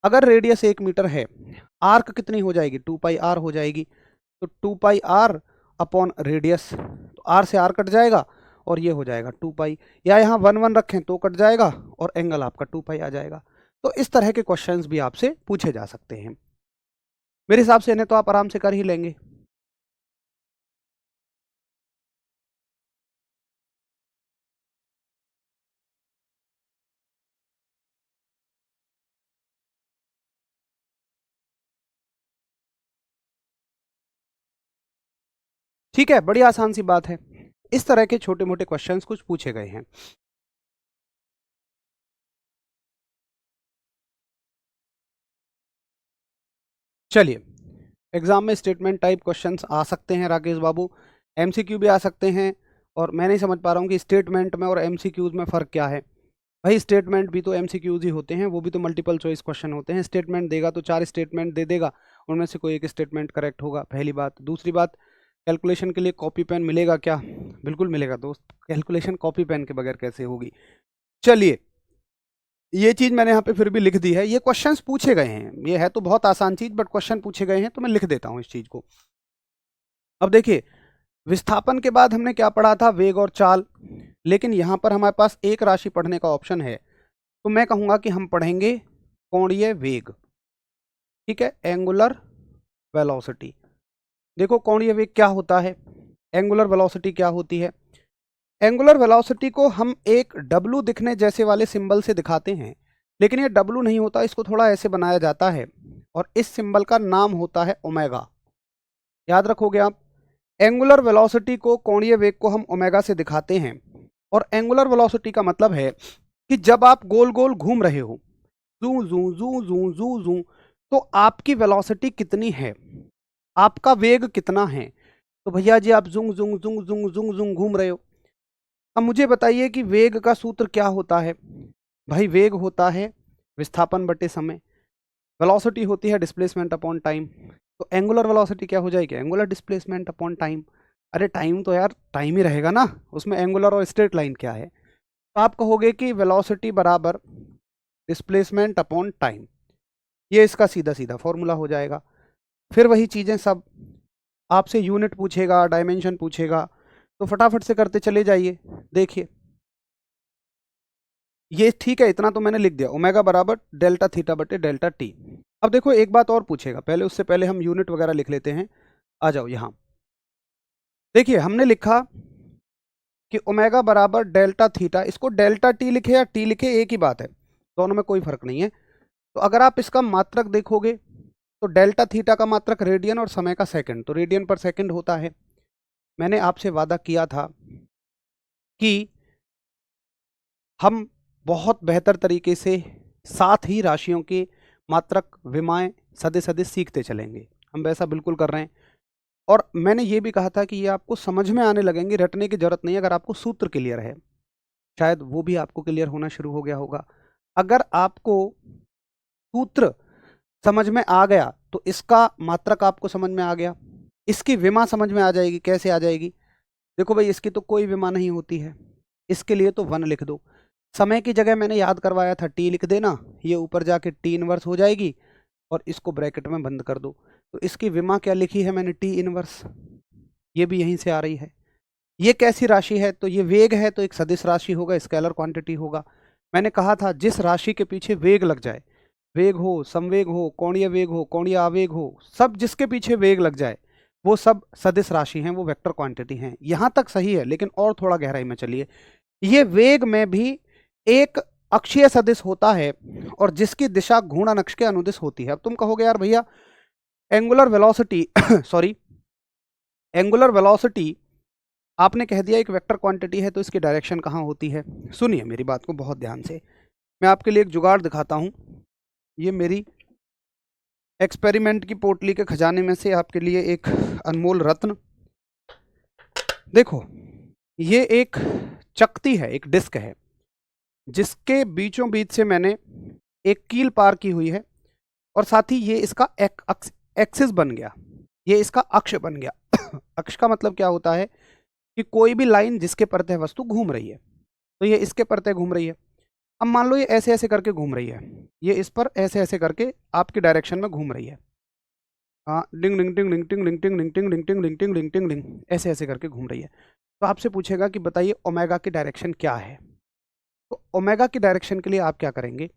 अगर रेडियस 1 मीटर है, आर्क कितनी हो जाएगी, 2 पाई आर हो जाएगी। तो 2 पाई आर अपॉन रेडियस, तो आर से आर कट जाएगा और ये हो जाएगा 2 पाई, या यहाँ 1 1 रखें तो कट जाएगा और एंगल आपका 2 पाई आ जाएगा। तो इस तरह के क्वेश्चंस भी आपसे पूछे जा सकते हैं। मेरे हिसाब से इन्हें तो आप आराम से कर ही लेंगे। ठीक है, बड़ी आसान सी बात है। इस तरह के छोटे मोटे क्वेश्चंस कुछ पूछे गए हैं। चलिए, एग्जाम में स्टेटमेंट टाइप क्वेश्चंस आ सकते हैं राकेश बाबू, एमसीक्यू भी आ सकते हैं। और मैं नहीं समझ पा रहा हूँ कि स्टेटमेंट में और एमसीक्यूज में फ़र्क क्या है। भाई स्टेटमेंट भी तो एमसीक्यूज ही होते हैं, वो भी तो मल्टीपल चॉइस क्वेश्चन होते हैं। स्टेटमेंट देगा तो 4 स्टेटमेंट दे देगा, उनमें से कोई एक स्टेटमेंट करेक्ट होगा, पहली बात। दूसरी बात, कैलकुलेशन के लिए कॉपी पेन मिलेगा क्या? बिल्कुल मिलेगा दोस्त, कैलकुलेशन कॉपी पेन के बगैर कैसे होगी। चलिए, ये चीज़ मैंने यहाँ पे फिर भी लिख दी है, ये क्वेश्चंस पूछे गए हैं, ये है तो बहुत आसान चीज़ बट क्वेश्चन पूछे गए हैं तो मैं लिख देता हूँ इस चीज़ को। अब देखिए, विस्थापन के बाद हमने क्या पढ़ा था, वेग और चाल। लेकिन यहाँ पर हमारे पास एक राशि पढ़ने का ऑप्शन है, तो मैं कहूँगा कि हम पढ़ेंगे कोणीय वेग। ठीक है, एंगुलर वेलोसिटी। देखो कोणीय वेग क्या होता है, एंगुलर वेलोसिटी क्या होती है। एंगुलर वेलोसिटी को हम एक डब्लू दिखने जैसे वाले सिंबल से दिखाते हैं, लेकिन ये डब्लू नहीं होता, इसको थोड़ा ऐसे बनाया जाता है और इस सिंबल का नाम होता है ओमेगा। याद रखोगे आप, एंगुलर वेलोसिटी को, कोणीय वेग को हम ओमेगा से दिखाते हैं। और एंगुलर वेलोसिटी का मतलब है कि जब आप गोल गोल घूम रहे हो, जू जू जू जू जू जू, तो आपकी वेलोसिटी कितनी है, आपका वेग कितना है। तो भैया जी आप Jung Jung Jung Jung Jung Jung घूम रहे हो। अब मुझे बताइए कि वेग का सूत्र क्या होता है। भाई वेग होता है विस्थापन बटे समय, वेलोसिटी होती है डिस्प्लेसमेंट अपॉन टाइम। तो एंगुलर वेलोसिटी क्या हो जाएगी, एंगुलर डिस्प्लेसमेंट अपॉन टाइम। अरे टाइम तो यार टाइम ही रहेगा ना, उसमें एंगुलर और स्ट्रेट लाइन क्या है। तो आप कहोगे कि वेलोसिटी बराबर डिस्प्लेसमेंट अपॉन टाइम, ये इसका सीधा सीधा फॉर्मूला हो जाएगा। फिर वही चीज़ें सब, आपसे यूनिट पूछेगा, डायमेंशन पूछेगा, तो फटाफट से करते चले जाइए। देखिए ये ठीक है, इतना तो मैंने लिख दिया, ओमेगा बराबर डेल्टा थीटा बटे डेल्टा टी। अब देखो एक बात और पूछेगा, पहले उससे पहले हम यूनिट वगैरह लिख लेते हैं। आ जाओ यहाँ, देखिए हमने लिखा कि ओमेगा बराबर डेल्टा थीटा, इसको डेल्टा टी लिखे या टी लिखे एक ही बात है, दोनों में कोई फर्क नहीं है। तो अगर आप इसका मात्रक देखोगे तो डेल्टा थीटा का मात्रक रेडियन और समय का सेकंड, तो रेडियन पर सेकंड होता है। मैंने आपसे वादा किया था कि हम बहुत बेहतर तरीके से 7 ही राशियों के मात्रक, विमाएं, सदिश सदिश सीखते चलेंगे। हम वैसा बिल्कुल कर रहे हैं। और मैंने ये भी कहा था कि ये आपको समझ में आने लगेंगे, रटने की जरूरत नहीं है अगर आपको सूत्र क्लियर है। शायद वो भी आपको क्लियर होना शुरू हो गया होगा। अगर आपको सूत्र समझ में आ गया तो इसका मात्रक आपको समझ में आ गया। इसकी विमा समझ में आ जाएगी, कैसे आ जाएगी? देखो भाई, इसकी तो कोई विमा नहीं होती है, इसके लिए तो 1 लिख दो। समय की जगह मैंने याद करवाया था टी लिख देना, ये ऊपर जाके टी इनवर्स हो जाएगी और इसको ब्रैकेट में बंद कर दो। तो इसकी विमा क्या लिखी है मैंने? T inverse. ये भी यहीं से आ रही है। ये कैसी राशि है? तो ये वेग है, तो एक सदिश राशि होगा, स्केलर क्वांटिटी होगा। मैंने कहा था जिस राशि के पीछे वेग लग जाए, वेग हो, समवेग हो, कोणीय वेग हो, कोणीय आवेग हो, सब जिसके पीछे वेग लग जाए वो सब सदिश राशि हैं, वो वेक्टर क्वांटिटी हैं। यहां तक सही है, लेकिन और थोड़ा गहराई में चलिए। ये वेग में भी एक अक्षीय सदिश होता है और जिसकी दिशा घूर्णन अक्ष के अनुदिश होती है। अब तुम कहोगे यार भैया angular velocity sorry angular velocity आपने कह दिया एक वेक्टर क्वांटिटी है, तो इसकी डायरेक्शन कहाँ होती है? सुनिए मेरी बात को बहुत ध्यान से, मैं आपके लिए एक जुगाड़ दिखाता हूं। ये मेरी एक्सपेरिमेंट की पोटली के खजाने में से आपके लिए एक अनमोल रत्न। देखो, ये एक चकती है, एक डिस्क है, जिसके बीचों बीच से मैंने एक कील पार की हुई है और साथ ही ये इसका एक्सिस बन गया, ये इसका अक्ष बन गया। अक्ष का मतलब क्या होता है कि कोई भी लाइन जिसके परते वस्तु घूम रही है, तो ये इसके परते घूम रही है। अब मान लो ये ऐसे ऐसे करके घूम रही है, ये इस पर ऐसे ऐसे करके आपकी डायरेक्शन में घूम रही है। हाँ, डिंग डिंग डिंग डिंग डिंग डिंग डिंग डिंग डिंग डिंग डिंग डिंग डिंग डिंग डिंग डिंग ऐसे ऐसे करके घूम रही है। तो आपसे पूछेगा कि बताइए ओमेगा की डायरेक्शन क्या है? तो ओमेगा की डायरेक्शन के लिए आप क्या करेंगे?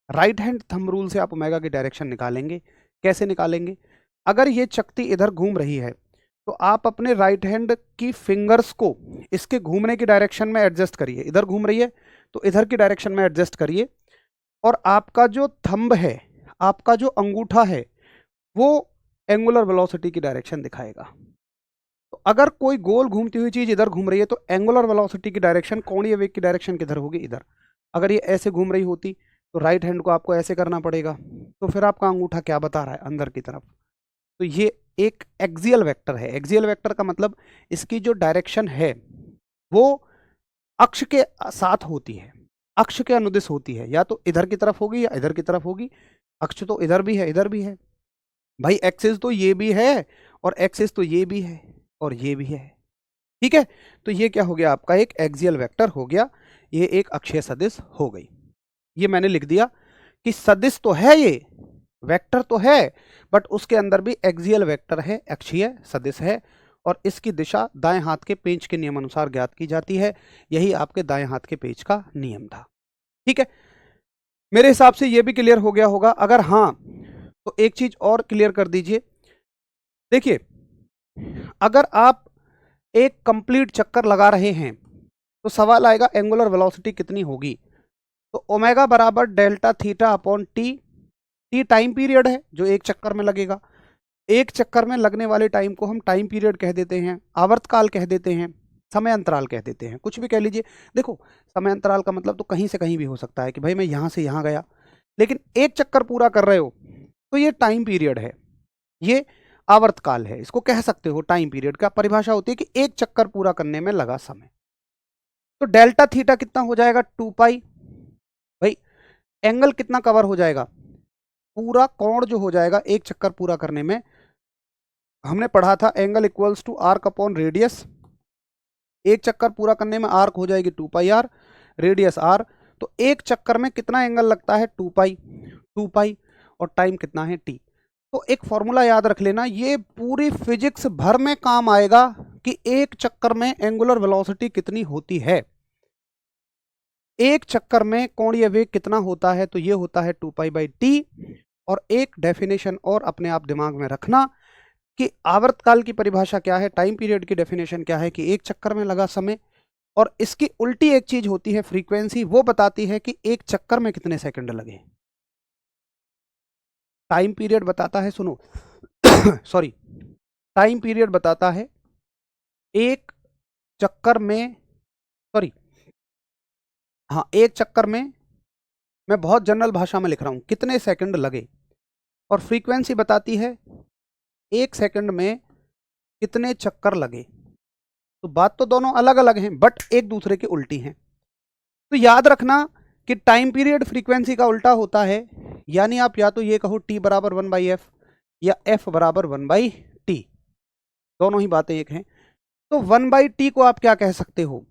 राइट हैंड थंब रूल से आप ओमेगा की डायरेक्शन निकालेंगे। कैसे निकालेंगे? अगर ये चकती इधर घूम रही है तो आप अपने राइट हैंड की फिंगर्स को इसके घूमने की डायरेक्शन में एडजस्ट करिए। इधर घूम रही है तो इधर की डायरेक्शन में एडजस्ट करिए और आपका जो थंब है, आपका जो अंगूठा है, वो एंगुलर वेलोसिटी की डायरेक्शन दिखाएगा। तो अगर कोई गोल घूमती हुई चीज इधर घूम रही है तो एंगुलर वेलोसिटी की डायरेक्शन, कोणीय वेग की डायरेक्शन किधर होगी? इधर। अगर ये ऐसे घूम रही होती तो राइट हैंड को आपको ऐसे करना पड़ेगा, तो फिर आपका अंगूठा क्या बता रहा है? अंदर की तरफ। तो ये एक एक्सियल वेक्टर है। एक्सियल वेक्टर का मतलब इसकी जो डायरेक्शन है वो अक्ष के साथ होती है, अक्ष के अनुदिश होती है, या तो इधर की तरफ होगी या इधर की तरफ होगी। अक्ष तो इधर भी है, इधर भी है भाई, एक्सिस तो ये भी है और एक्सिस तो ये भी है और ये भी है। ठीक है, तो ये क्या हो गया? आपका एक एक्सियल वेक्टर हो गया, ये एक अक्षीय सदिश हो गई। ये मैंने लिख दिया कि सदिश तो है, ये वेक्टर तो है, बट उसके अंदर भी एक्सियल वेक्टर है, अक्षीय सदिश है और इसकी दिशा दाएं हाथ के पेंच के नियम अनुसार ज्ञात की जाती है। यही आपके दाएं हाथ के पेंच का नियम था। ठीक है, मेरे हिसाब से ये भी क्लियर हो गया होगा। अगर हाँ तो एक चीज और क्लियर कर दीजिए। देखिए, अगर आप एक कंप्लीट चक्कर लगा रहे हैं तो सवाल आएगा एंगुलर वेलोसिटी कितनी होगी? तो ओमेगा बराबर delta theta upon T. T time period है जो एक चक्कर में लगेगा। एक चक्कर में लगने वाले टाइम को हम टाइम पीरियड कह देते हैं, आवर्तकाल कह देते हैं, समय अंतराल कह देते हैं, कुछ भी कह लीजिए। देखो, समय अंतराल का मतलब तो कहीं से कहीं भी हो सकता है कि भाई मैं यहां से यहां गया, लेकिन एक चक्कर पूरा कर रहे हो तो ये टाइम पीरियड है, ये आवर्तकाल है, इसको कह सकते हो टाइम पीरियड का। परिभाषा होती है कि एक चक्कर पूरा करने में लगा समय। तो डेल्टा थीटा कितना हो जाएगा? 2 पाई। भाई एंगल कितना कवर हो जाएगा? पूरा कोण जो हो जाएगा एक चक्कर पूरा करने में, हमने पढ़ा था angle equals to arc upon radius. एक चक्कर पूरा करने में आर्क हो जाएगी 2 पाई आर, रेडियस आर। तो एक चक्कर में कितना एंगल लगता है? 2 पाई। 2 पाई और टाइम कितना है? टी। तो एक फॉर्मूला याद रख लेना, ये पूरी फिजिक्स भर में काम आएगा कि एक चक्कर में एंगुलर वेलोसिटी कितनी होती है, एक चक्कर में कोणीय वेग कितना होता है? तो ये होता है 2 पाई बाई टी। और एक डेफिनेशन और अपने आप दिमाग में रखना कि आवर्तकाल की परिभाषा क्या है, टाइम पीरियड की डेफिनेशन क्या है कि एक चक्कर में लगा समय। और इसकी उल्टी एक चीज होती है फ्रीक्वेंसी, वो बताती है कि एक चक्कर में कितने सेकंड लगे। टाइम पीरियड बताता है, सुनो सॉरी, टाइम पीरियड बताता है एक चक्कर में, सॉरी हाँ, एक चक्कर में, मैं बहुत जनरल भाषा में लिख रहा हूं, कितने सेकंड लगे। और फ्रीक्वेंसी बताती है एक सेकंड में कितने चक्कर लगे। तो बात तो दोनों अलग अलग हैं बट एक दूसरे की उल्टी हैं। तो याद रखना कि टाइम पीरियड फ्रीक्वेंसी का उल्टा होता है, यानी आप या तो ये कहो t बराबर 1/f या f बराबर 1/t, दोनों ही बातें एक हैं। तो 1/t को आप क्या कह सकते हो,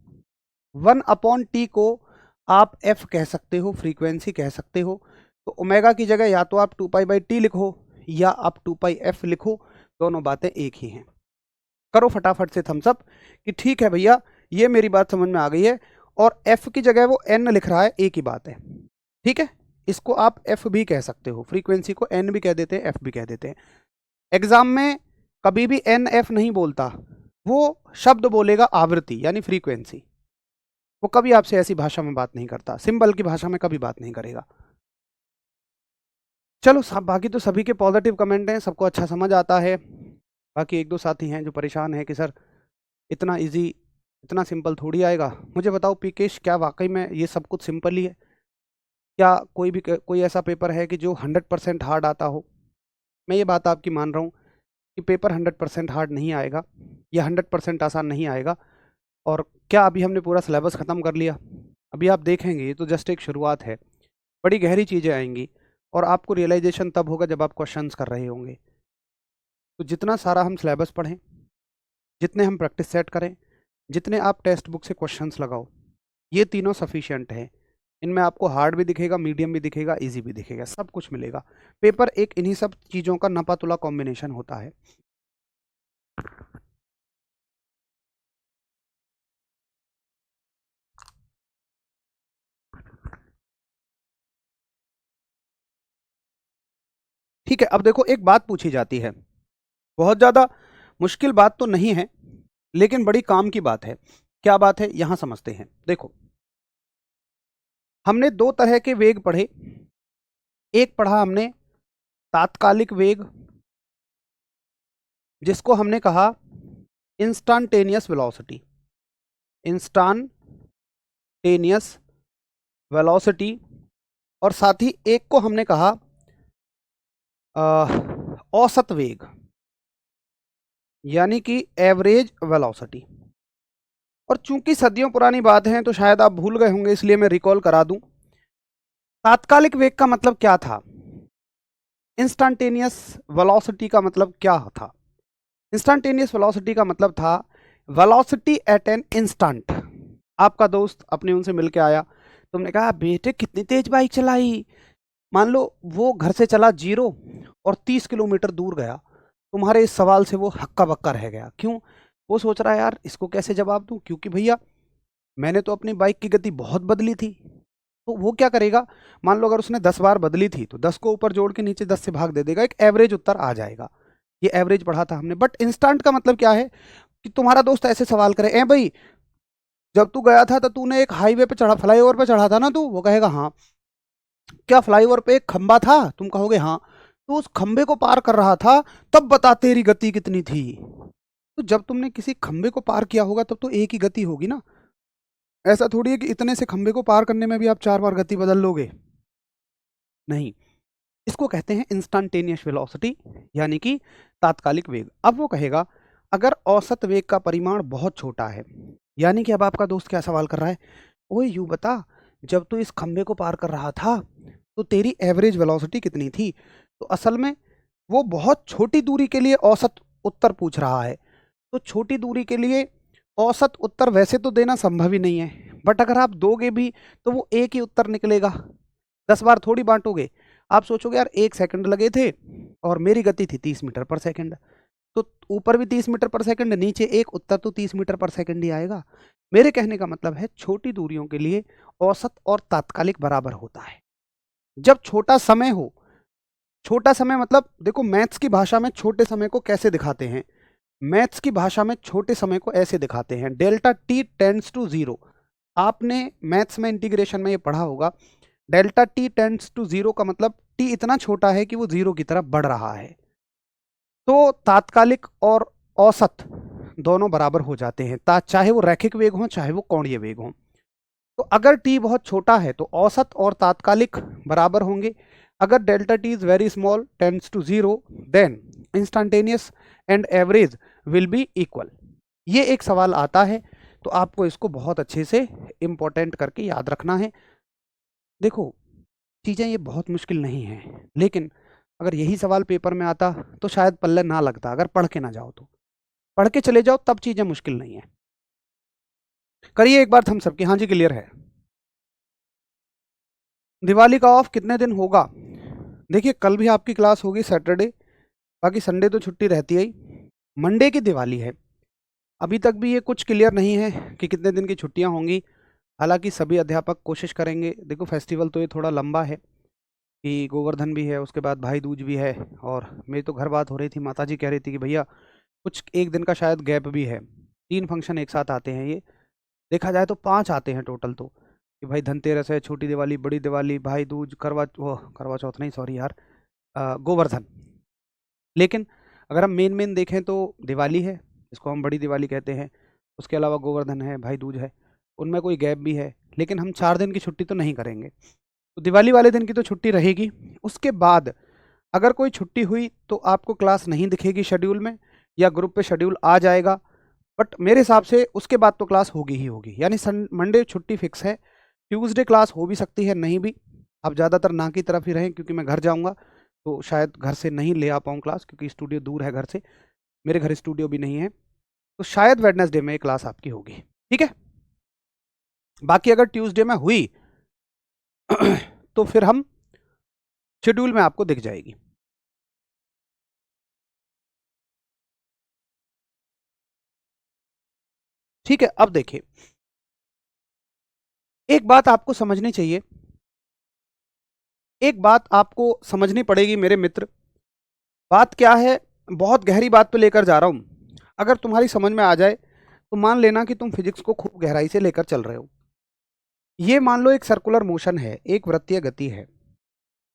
1/t को आप f कह सकते हो, फ्रीक्वेंसी कह सकते हो। तो ओमेगा की जगह या तो आप 2π/t लिखो या आप 2πf लिखो, दोनों बातें एक ही हैं। करो फटाफट से थम्स अप कि ठीक है भैया ये मेरी बात समझ में आ गई है, और f की जगह वो n लिख रहा है, एक ही बात है, ठीक है। इसको आप f भी कह सकते हो, फ्रीक्वेंसी को n भी कह देते हैं, f भी कह देते हैं। एग्जाम में कभी भी n f नहीं बोलता, वो शब्द बोलेगा आवृत्ति यानी फ्रीक्वेंसी। वो कभी आपसे ऐसी भाषा में बात नहीं करता, सिंबल की भाषा में कभी बात नहीं करेगा। चलो बाकी तो सभी के पॉजिटिव कमेंट हैं, सबको अच्छा समझ आता है। बाकी एक दो साथी हैं जो परेशान हैं कि सर इतना इजी, इतना सिंपल थोड़ी आएगा। मुझे बताओ पीकेश, क्या वाकई में ये सब कुछ सिंपल ही है? क्या कोई ऐसा पेपर है कि जो 100% हार्ड आता हो? मैं ये बात आपकी मान रहा हूँ कि पेपर 100% हार्ड नहीं आएगा या 100% आसान नहीं आएगा। और क्या अभी हमने पूरा सिलेबस ख़त्म कर लिया? अभी आप देखेंगे ये तो जस्ट एक शुरुआत है, बड़ी गहरी चीज़ें आएंगी और आपको रियलाइजेशन तब होगा जब आप क्वेश्चंस कर रहे होंगे। तो जितना सारा हम सिलेबस पढ़ें, जितने हम प्रैक्टिस सेट करें, जितने आप टेक्स्ट बुक से क्वेश्चंस लगाओ, ये तीनों सफिशिएंट हैं। इनमें आपको हार्ड भी दिखेगा, मीडियम भी दिखेगा, इजी भी दिखेगा, सब कुछ मिलेगा। पेपर एक इन्हीं सब चीज़ों का नपातुला कॉम्बिनेशन होता है। ठीक है, अब देखो एक बात पूछी जाती है, बहुत ज़्यादा मुश्किल बात तो नहीं है लेकिन बड़ी काम की बात है। क्या बात है यहां समझते हैं। देखो हमने दो तरह के वेग पढ़े, एक पढ़ा हमने तात्कालिक वेग जिसको हमने कहा इंस्टेंटेनियस वेलोसिटी, इंस्टेंटेनियस वेलोसिटी, और साथ ही एक को हमने कहा औसत वेग यानी कि एवरेज वेलोसिटी। और चूंकि सदियों पुरानी बात है तो शायद आप भूल गए होंगे, इसलिए मैं रिकॉल करा दूं। तात्कालिक वेग का मतलब क्या था, इंस्टेंटेनियस वेलोसिटी का मतलब क्या था? इंस्टेंटेनियस वेलोसिटी का मतलब था वेलोसिटी एट एन इंस्टेंट। आपका दोस्त अपने उनसे मिल के आया, तुमने कहा बेटे कितनी तेज बाइक चलाई, मान लो वो घर से चला 0 और 30 किलोमीटर दूर गया। तुम्हारे इस सवाल से वो हक्का बक्का रह गया। क्यों? वो सोच रहा है यार इसको कैसे जवाब दूं, क्योंकि भैया मैंने तो अपनी बाइक की गति बहुत बदली थी। तो वो क्या करेगा, मान लो अगर उसने 10 बार बदली थी तो 10 को ऊपर जोड़ के नीचे 10 से भाग दे देगा, एक एवरेज उत्तर आ जाएगा। ये एवरेज पढ़ा था हमने। बट इंस्टेंट का मतलब क्या है कि तुम्हारा दोस्त ऐसे सवाल करे, ए भाई जब तू गया था तो तूने एक हाईवे पे चढ़ा, फ्लाईओवर पे चढ़ा था ना तू? वो कहेगा हाँ। क्या फ्लाईओवर पे एक खंबा था? तुम कहोगे हाँ। तो उस खंबे को पार कर रहा था, तब बता तेरी गति कितनी थी। तो जब तुमने किसी खंबे को पार किया होगा तब तो एक ही गति होगी ना। ऐसा थोड़ी है कि इतने से खंबे को पार करने में भी आप 4 बार गति बदल लोगे, नहीं। इसको कहते हैं इंस्टेंटेनियस वेलोसिटी यानी कि तात्कालिक वेग। अब वो कहेगा अगर औसत वेग का परिमाण बहुत छोटा है, यानी कि अब आपका दोस्त क्या सवाल कर रहा है, ओए यूं बता जब तू इस खंबे को पार कर रहा था तो तेरी एवरेज वेलोसिटी कितनी थी। तो असल में वो बहुत छोटी दूरी के लिए औसत उत्तर पूछ रहा है। तो छोटी दूरी के लिए औसत उत्तर वैसे तो देना संभव ही नहीं है, बट अगर आप दोगे भी तो वो एक ही उत्तर निकलेगा, 10 बार थोड़ी बांटोगे। आप सोचोगे यार 1 सेकंड लगे थे और मेरी गति थी 30 मीटर पर सेकंड, तो ऊपर भी 30 मीटर पर सेकंड, नीचे एक उत्तर तो 30 मीटर पर सेकंड ही आएगा। मेरे कहने का मतलब है छोटी दूरियों के लिए औसत और तात्कालिक बराबर होता है। जब छोटा समय हो, छोटा समय मतलब देखो मैथ्स की भाषा में छोटे समय को कैसे दिखाते हैं, मैथ्स की भाषा में छोटे समय को ऐसे दिखाते हैं, डेल्टा टी टेंड्स टू 0। आपने मैथ्स में इंटीग्रेशन में ये पढ़ा होगा, डेल्टा टी टेंड्स टू 0 का मतलब टी इतना छोटा है कि वो 0 की तरफ बढ़ रहा है। तो तात्कालिक और औसत दोनों बराबर हो जाते हैं, चाहे वो रैखिक वेग हो चाहे वो कोणीय वेग हो। तो अगर टी बहुत छोटा है तो औसत और तात्कालिक बराबर होंगे। अगर delta T is very small tends to 0 then instantaneous and average will be equal. ये एक सवाल आता है तो आपको इसको बहुत अच्छे से इंपॉर्टेंट करके याद रखना है। देखो चीज़ें ये बहुत मुश्किल नहीं है, लेकिन अगर यही सवाल पेपर में आता तो शायद पल्ले ना लगता, अगर पढ़ के ना जाओ तो। पढ़ के चले जाओ तब चीजें मुश्किल नहीं है। करिए एक बार थम्स अप की, हाँ जी क्लियर है। दिवाली का ऑफ कितने दिन होगा? देखिए कल भी आपकी क्लास होगी सैटरडे, बाकी संडे तो छुट्टी रहती है ही। मंडे की दिवाली है। अभी तक भी ये कुछ क्लियर नहीं है कि कितने दिन की छुट्टियां होंगी। हालांकि सभी अध्यापक कोशिश करेंगे। देखो फेस्टिवल तो ये थोड़ा लंबा है कि गोवर्धन भी है, उसके बाद भाई दूज भी है, और मेरी तो घर बात हो रही थी, माता जी कह रही थी कि भैया कुछ एक दिन का शायद गैप भी है। 3 फंक्शन एक साथ आते हैं, ये देखा जाए तो 5 आते हैं टोटल तो, कि भाई धनतेरस है, छोटी दिवाली, बड़ी दिवाली, भाई दूज, करवा चौथ नहीं सॉरी यार, गोवर्धन। लेकिन अगर हम मेन मेन देखें तो दिवाली है, इसको हम बड़ी दिवाली कहते हैं, उसके अलावा गोवर्धन है, भाई दूज है, उनमें कोई गैप भी है। लेकिन हम 4 दिन की छुट्टी तो नहीं करेंगे, तो दिवाली वाले दिन की तो छुट्टी रहेगी। उसके बाद अगर कोई छुट्टी हुई तो आपको क्लास नहीं दिखेगी शेड्यूल में, या ग्रुप पे शेड्यूल आ जाएगा, बट मेरे हिसाब से उसके बाद तो क्लास होगी ही होगी। यानी मंडे छुट्टी फिक्स है। ट्यूसडे क्लास हो भी सकती है, नहीं भी। आप ज़्यादातर ना की तरफ ही रहें, क्योंकि मैं घर जाऊंगा तो शायद घर से नहीं ले आ पाऊँ क्लास, क्योंकि स्टूडियो दूर है घर से, मेरे घर स्टूडियो भी नहीं है। तो शायद वेडनेसडे में क्लास आपकी होगी, ठीक है। बाकी अगर ट्यूसडे में हुई तो फिर हम शेड्यूल में आपको दिख जाएगी। ठीक है, अब देखिए एक बात आपको समझनी चाहिए, एक बात आपको समझनी पड़ेगी मेरे मित्र। बात क्या है, बहुत गहरी बात पे लेकर जा रहा हूं। अगर तुम्हारी समझ में आ जाए तो मान लेना कि तुम फिजिक्स को खूब गहराई से लेकर चल रहे हो। ये मान लो एक सर्कुलर मोशन है, एक वृत्तीय गति है।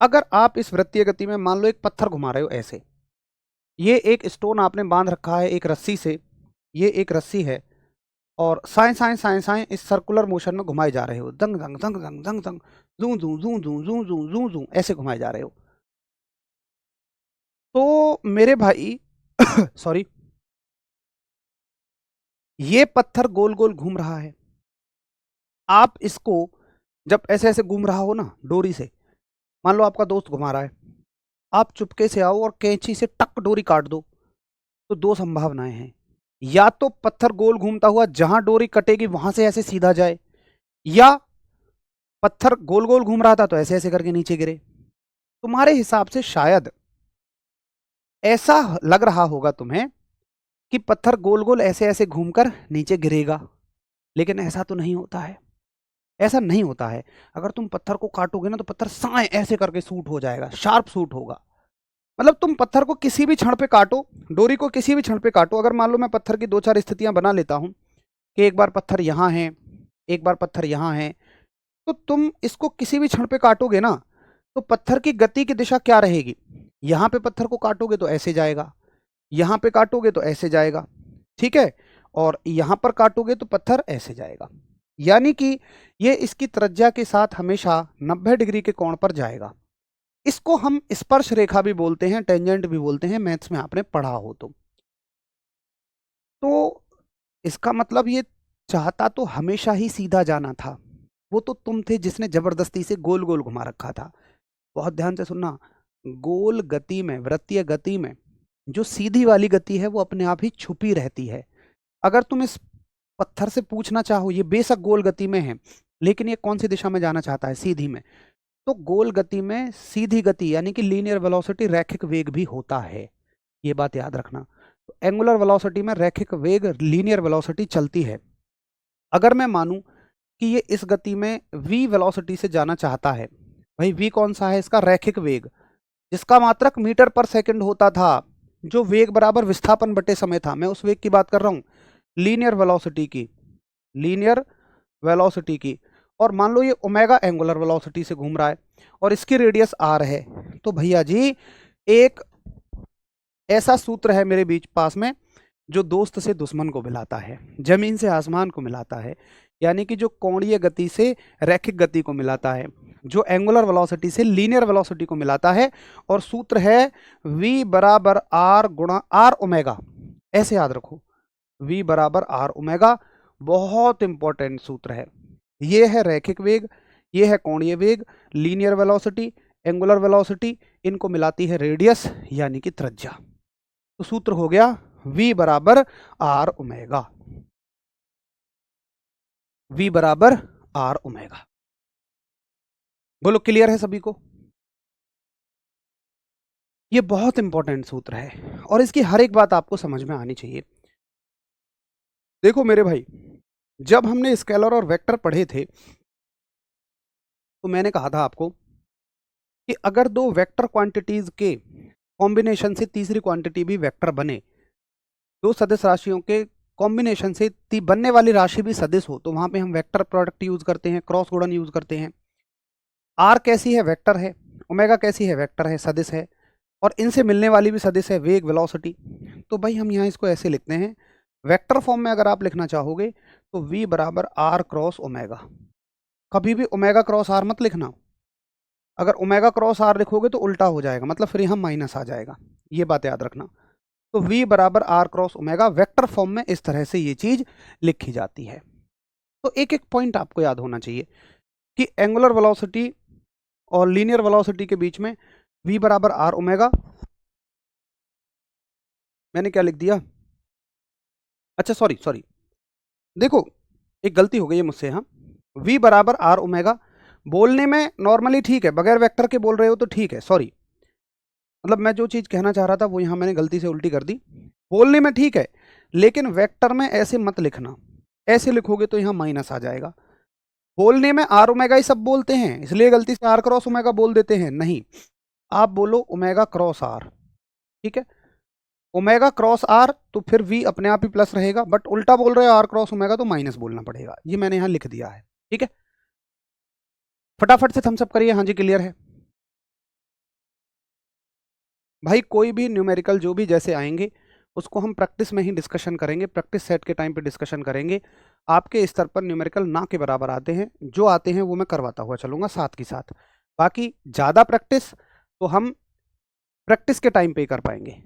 अगर आप इस वृत्तीय गति में मान लो एक पत्थर घुमा रहे हो ऐसे, ये एक स्टोन आपने बांध रखा है एक रस्सी से, ये एक रस्सी है, और साए साए साए साए इस सर्कुलर मोशन में घुमाए जा रहे हो, दंग दंग दंग दंग दंग दंग, जू जू जू जू जू जू जू जू ऐसे घुमाए जा रहे हो। तो मेरे भाई सॉरी, ये पत्थर गोल गोल घूम रहा है। आप इसको जब ऐसे ऐसे घूम रहा हो ना डोरी से, मान लो आपका दोस्त घुमा रहा है, आप चुपके से आओ और कैंची से टक डोरी काट दो, तो 2 संभावनाएं हैं। या तो पत्थर गोल घूमता हुआ जहां डोरी कटेगी वहां से ऐसे सीधा जाए, या पत्थर गोल गोल घूम रहा था तो ऐसे ऐसे करके नीचे गिरे। तुम्हारे हिसाब से शायद ऐसा लग रहा होगा तुम्हें कि पत्थर गोल गोल ऐसे ऐसे घूमकर नीचे गिरेगा, लेकिन ऐसा तो नहीं होता है। ऐसा नहीं होता है। अगर तुम पत्थर को काटोगे ना तो पत्थर साए ऐसे करके सूट हो जाएगा, शार्प सूट होगा। मतलब तुम पत्थर को किसी भी क्षण पे काटो, डोरी को किसी भी क्षण पे काटो। अगर मान लो मैं पत्थर की 2-4 स्थितियां बना लेता हूं कि एक बार पत्थर यहां है, एक बार पत्थर यहां है, तो तुम इसको किसी भी क्षण पे काटोगे ना तो पत्थर की गति की दिशा क्या रहेगी? यहां पे पत्थर को काटोगे तो ऐसे जाएगा, यहां पे काटोगे तो ऐसे जाएगा, ठीक है, और यहां पर काटोगे तो पत्थर ऐसे जाएगा। यानी कि ये इसकी त्रिज्या के साथ हमेशा 90 डिग्री के कोण पर जाएगा। इसको हम स्पर्श रेखा भी बोलते हैं, टेंजेंट भी बोलते हैं, मैथ्स में आपने पढ़ा हो तो इसका मतलब ये चाहता तो हमेशा ही सीधा जाना था, वो तो तुम थे जिसने जबरदस्ती से गोल गोल घुमा रखा था। बहुत ध्यान से सुनना, गोल गति में, वृत्तीय गति में जो सीधी वाली गति है वो अपने आप ही छुपी रहती है। अगर तुम इस पत्थर से पूछना चाहो, ये बेशक गोल गति में है लेकिन ये कौन सी दिशा में जाना चाहता है? सीधी में। तो गोल गति में सीधी गति यानी कि लीनियर वेलोसिटी, रैखिक वेग भी होता है, ये बात याद रखना। तो एंगुलर वेलोसिटी में रैखिक वेग, लीनियर वेलोसिटी चलती है। अगर मैं मानूं कि ये इस गति में v वेलोसिटी से जाना चाहता है, भाई v कौन सा है? इसका रैखिक वेग, जिसका मात्रक मीटर पर सेकंड होता था, जो वेग बराबर विस्थापन बटे समय था। मैं उस वेग की बात कर रहा हूं, लीनियर वेलोसिटी की, लीनियर वेलोसिटी की। और मान लो ये ओमेगा एंगुलर वेलोसिटी से घूम रहा है और इसकी रेडियस r है, तो भैया जी एक ऐसा सूत्र है मेरे बीच पास में जो दोस्त से दुश्मन को मिलाता है, जमीन से आसमान को मिलाता है, यानी कि जो कोणीय गति से रैखिक गति को मिलाता है, जो एंगुलर वेलोसिटी से लीनियर वेलोसिटी को मिलाता है। और सूत्र है v बराबर r गुणा r ओमेगा। ऐसे याद रखो, v बराबर r ओमेगा, बहुत इंपॉर्टेंट सूत्र है। ये है रैखिक वेग, ये है कोणीय वेग, लीनियर वेलोसिटी, एंगुलर वेलोसिटी, इनको मिलाती है रेडियस यानी कि त्रिज्या। तो सूत्र हो गया v बराबर आर ओमेगा, v बराबर आर ओमेगा। बोलो क्लियर है सभी को? ये बहुत इंपॉर्टेंट सूत्र है और इसकी हर एक बात आपको समझ में आनी चाहिए। देखो मेरे भाई, जब हमने स्केलर और वेक्टर पढ़े थे तो मैंने कहा था आपको कि अगर दो वेक्टर क्वांटिटीज के कॉम्बिनेशन से तीसरी क्वांटिटी भी वेक्टर बने, दो सदिश राशियों के कॉम्बिनेशन से बनने वाली राशि भी सदिश हो, तो वहां पे हम वेक्टर प्रोडक्ट यूज करते हैं, क्रॉस गुणन यूज करते हैं। आर कैसी है? वेक्टर है। ओमेगा कैसी है? वेक्टर है, सदिश है। और इनसे मिलने वाली भी सदिश है, वेग, वेलोसिटी। तो भाई हम यहाँ इसको ऐसे लिखते हैं, वेक्टर फॉर्म में अगर आप लिखना चाहोगे तो v बराबर आर क्रॉस ओमेगा। कभी भी ओमेगा क्रॉस आर मत लिखना। अगर ओमेगा क्रॉस आर लिखोगे तो उल्टा हो जाएगा, मतलब फिर यहाँ माइनस आ जाएगा, ये बात याद रखना। तो v बराबर R cross omega vector form में इस तरह से ये चीज लिखी जाती है। तो एक एक पॉइंट आपको याद होना चाहिए कि एंगुलर वेलोसिटी और लीनियर वेलोसिटी के बीच में v बराबर आर ओमेगा, मैंने क्या लिख दिया? अच्छा सॉरी, देखो एक गलती हो गई है मुझसे। हाँ, v बराबर आर ओमेगा बोलने में नॉर्मली ठीक है, बगैर वेक्टर के बोल रहे हो तो ठीक है, सॉरी, मतलब मैं जो चीज कहना चाह रहा था वो यहाँ मैंने गलती से उल्टी कर दी। बोलने में ठीक है लेकिन वेक्टर में ऐसे मत लिखना, ऐसे लिखोगे तो यहाँ माइनस आ जाएगा। बोलने में आर ओमेगा ही सब बोलते हैं, इसलिए गलती से आर क्रॉस ओमेगा बोल देते हैं, नहीं, आप बोलो ओमेगा क्रॉस आर, ठीक है। ओमेगा क्रॉस आर तो फिर v अपने आप ही प्लस रहेगा, बट उल्टा बोल रहे हो आर क्रॉस ओमेगा तो माइनस बोलना पड़ेगा, ये मैंने यहाँ लिख दिया है, ठीक है। फटाफट से थम्स अप करिए, हाँ जी क्लियर है भाई। कोई भी न्यूमेरिकल जो भी जैसे आएंगे उसको हम प्रैक्टिस में ही डिस्कशन करेंगे, प्रैक्टिस सेट के टाइम पे डिस्कशन करेंगे। आपके स्तर पर न्यूमेरिकल ना के बराबर आते हैं, जो आते हैं वो मैं करवाता हुआ चलूंगा साथ के साथ। बाकी ज़्यादा प्रैक्टिस तो हम प्रैक्टिस के टाइम पे ही कर पाएंगे।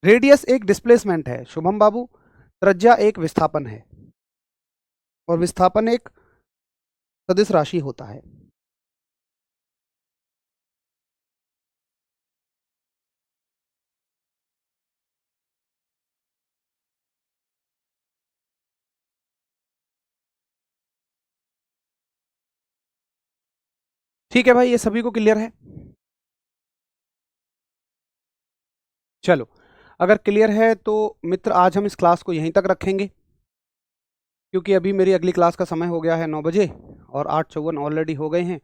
रेडियस एक डिस्प्लेसमेंट है शुभम बाबू, त्रिज्या एक विस्थापन है, और विस्थापन एक सदिश राशि होता है। ठीक है भाई, ये सभी को क्लियर है? चलो, अगर क्लियर है तो मित्र आज हम इस क्लास को यहीं तक रखेंगे, क्योंकि अभी मेरी अगली क्लास का समय हो गया है 9 बजे और 8:54 ऑलरेडी हो गए हैं।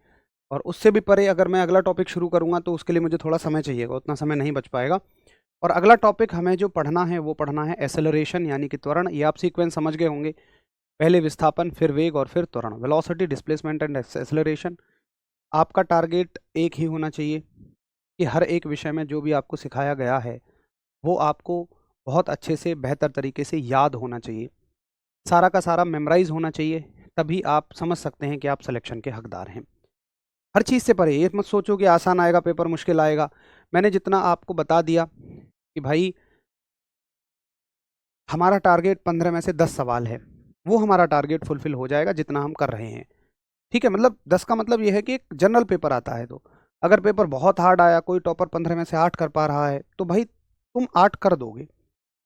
और उससे भी परे अगर मैं अगला टॉपिक शुरू करूंगा तो उसके लिए मुझे थोड़ा समय चाहिएगा, उतना समय नहीं बच पाएगा। और अगला टॉपिक हमें जो पढ़ना है वो पढ़ना है एक्सेलरेशन यानी कि त्वरण। ये आप सीक्वेंस समझ गए होंगे, पहले विस्थापन, फिर वेग और फिर त्वरण, वेलोसिटी, डिस्प्लेसमेंट एंड एक्सेलरेशन। आपका टारगेट एक ही होना चाहिए कि हर एक विषय में जो भी आपको सिखाया गया है वो आपको बहुत अच्छे से बेहतर तरीके से याद होना चाहिए, सारा का सारा मेमोराइज होना चाहिए, तभी आप समझ सकते हैं कि आप सिलेक्शन के हकदार हैं। हर चीज़ से परे ये मत सोचो कि आसान आएगा पेपर, मुश्किल आएगा। मैंने जितना आपको बता दिया कि भाई हमारा टारगेट 15 में से 10 सवाल है, वो हमारा टारगेट फुलफिल हो जाएगा जितना हम कर रहे हैं, ठीक है। मतलब 10 का मतलब ये है कि एक जनरल पेपर आता है, तो अगर पेपर बहुत हार्ड आया, कोई टॉपर 15 में से 8 कर पा रहा है तो भाई तुम 8 कर दोगे।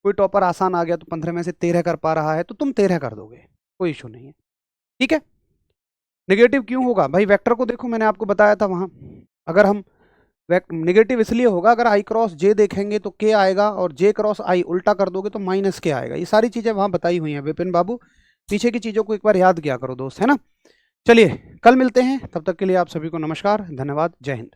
कोई टॉपर आसान आ गया तो 15 में से 13 कर पा रहा है तो तुम 13 कर दोगे, कोई इशू नहीं है, ठीक है। नेगेटिव क्यों होगा भाई? वेक्टर को देखो, मैंने आपको बताया था वहां, अगर हम नेगेटिव इसलिए होगा अगर आई क्रॉस जे देखेंगे तो के आएगा, और जे क्रॉस आई उल्टा कर दोगे तो माइनस के आएगा। ये सारी चीजें वहां बताई हुई हैं विपिन बाबू, पीछे की चीजों को एक बार याद किया करो दोस्त, है ना। चलिए कल मिलते हैं, तब तक के लिए आप सभी को नमस्कार, धन्यवाद, जय हिंद।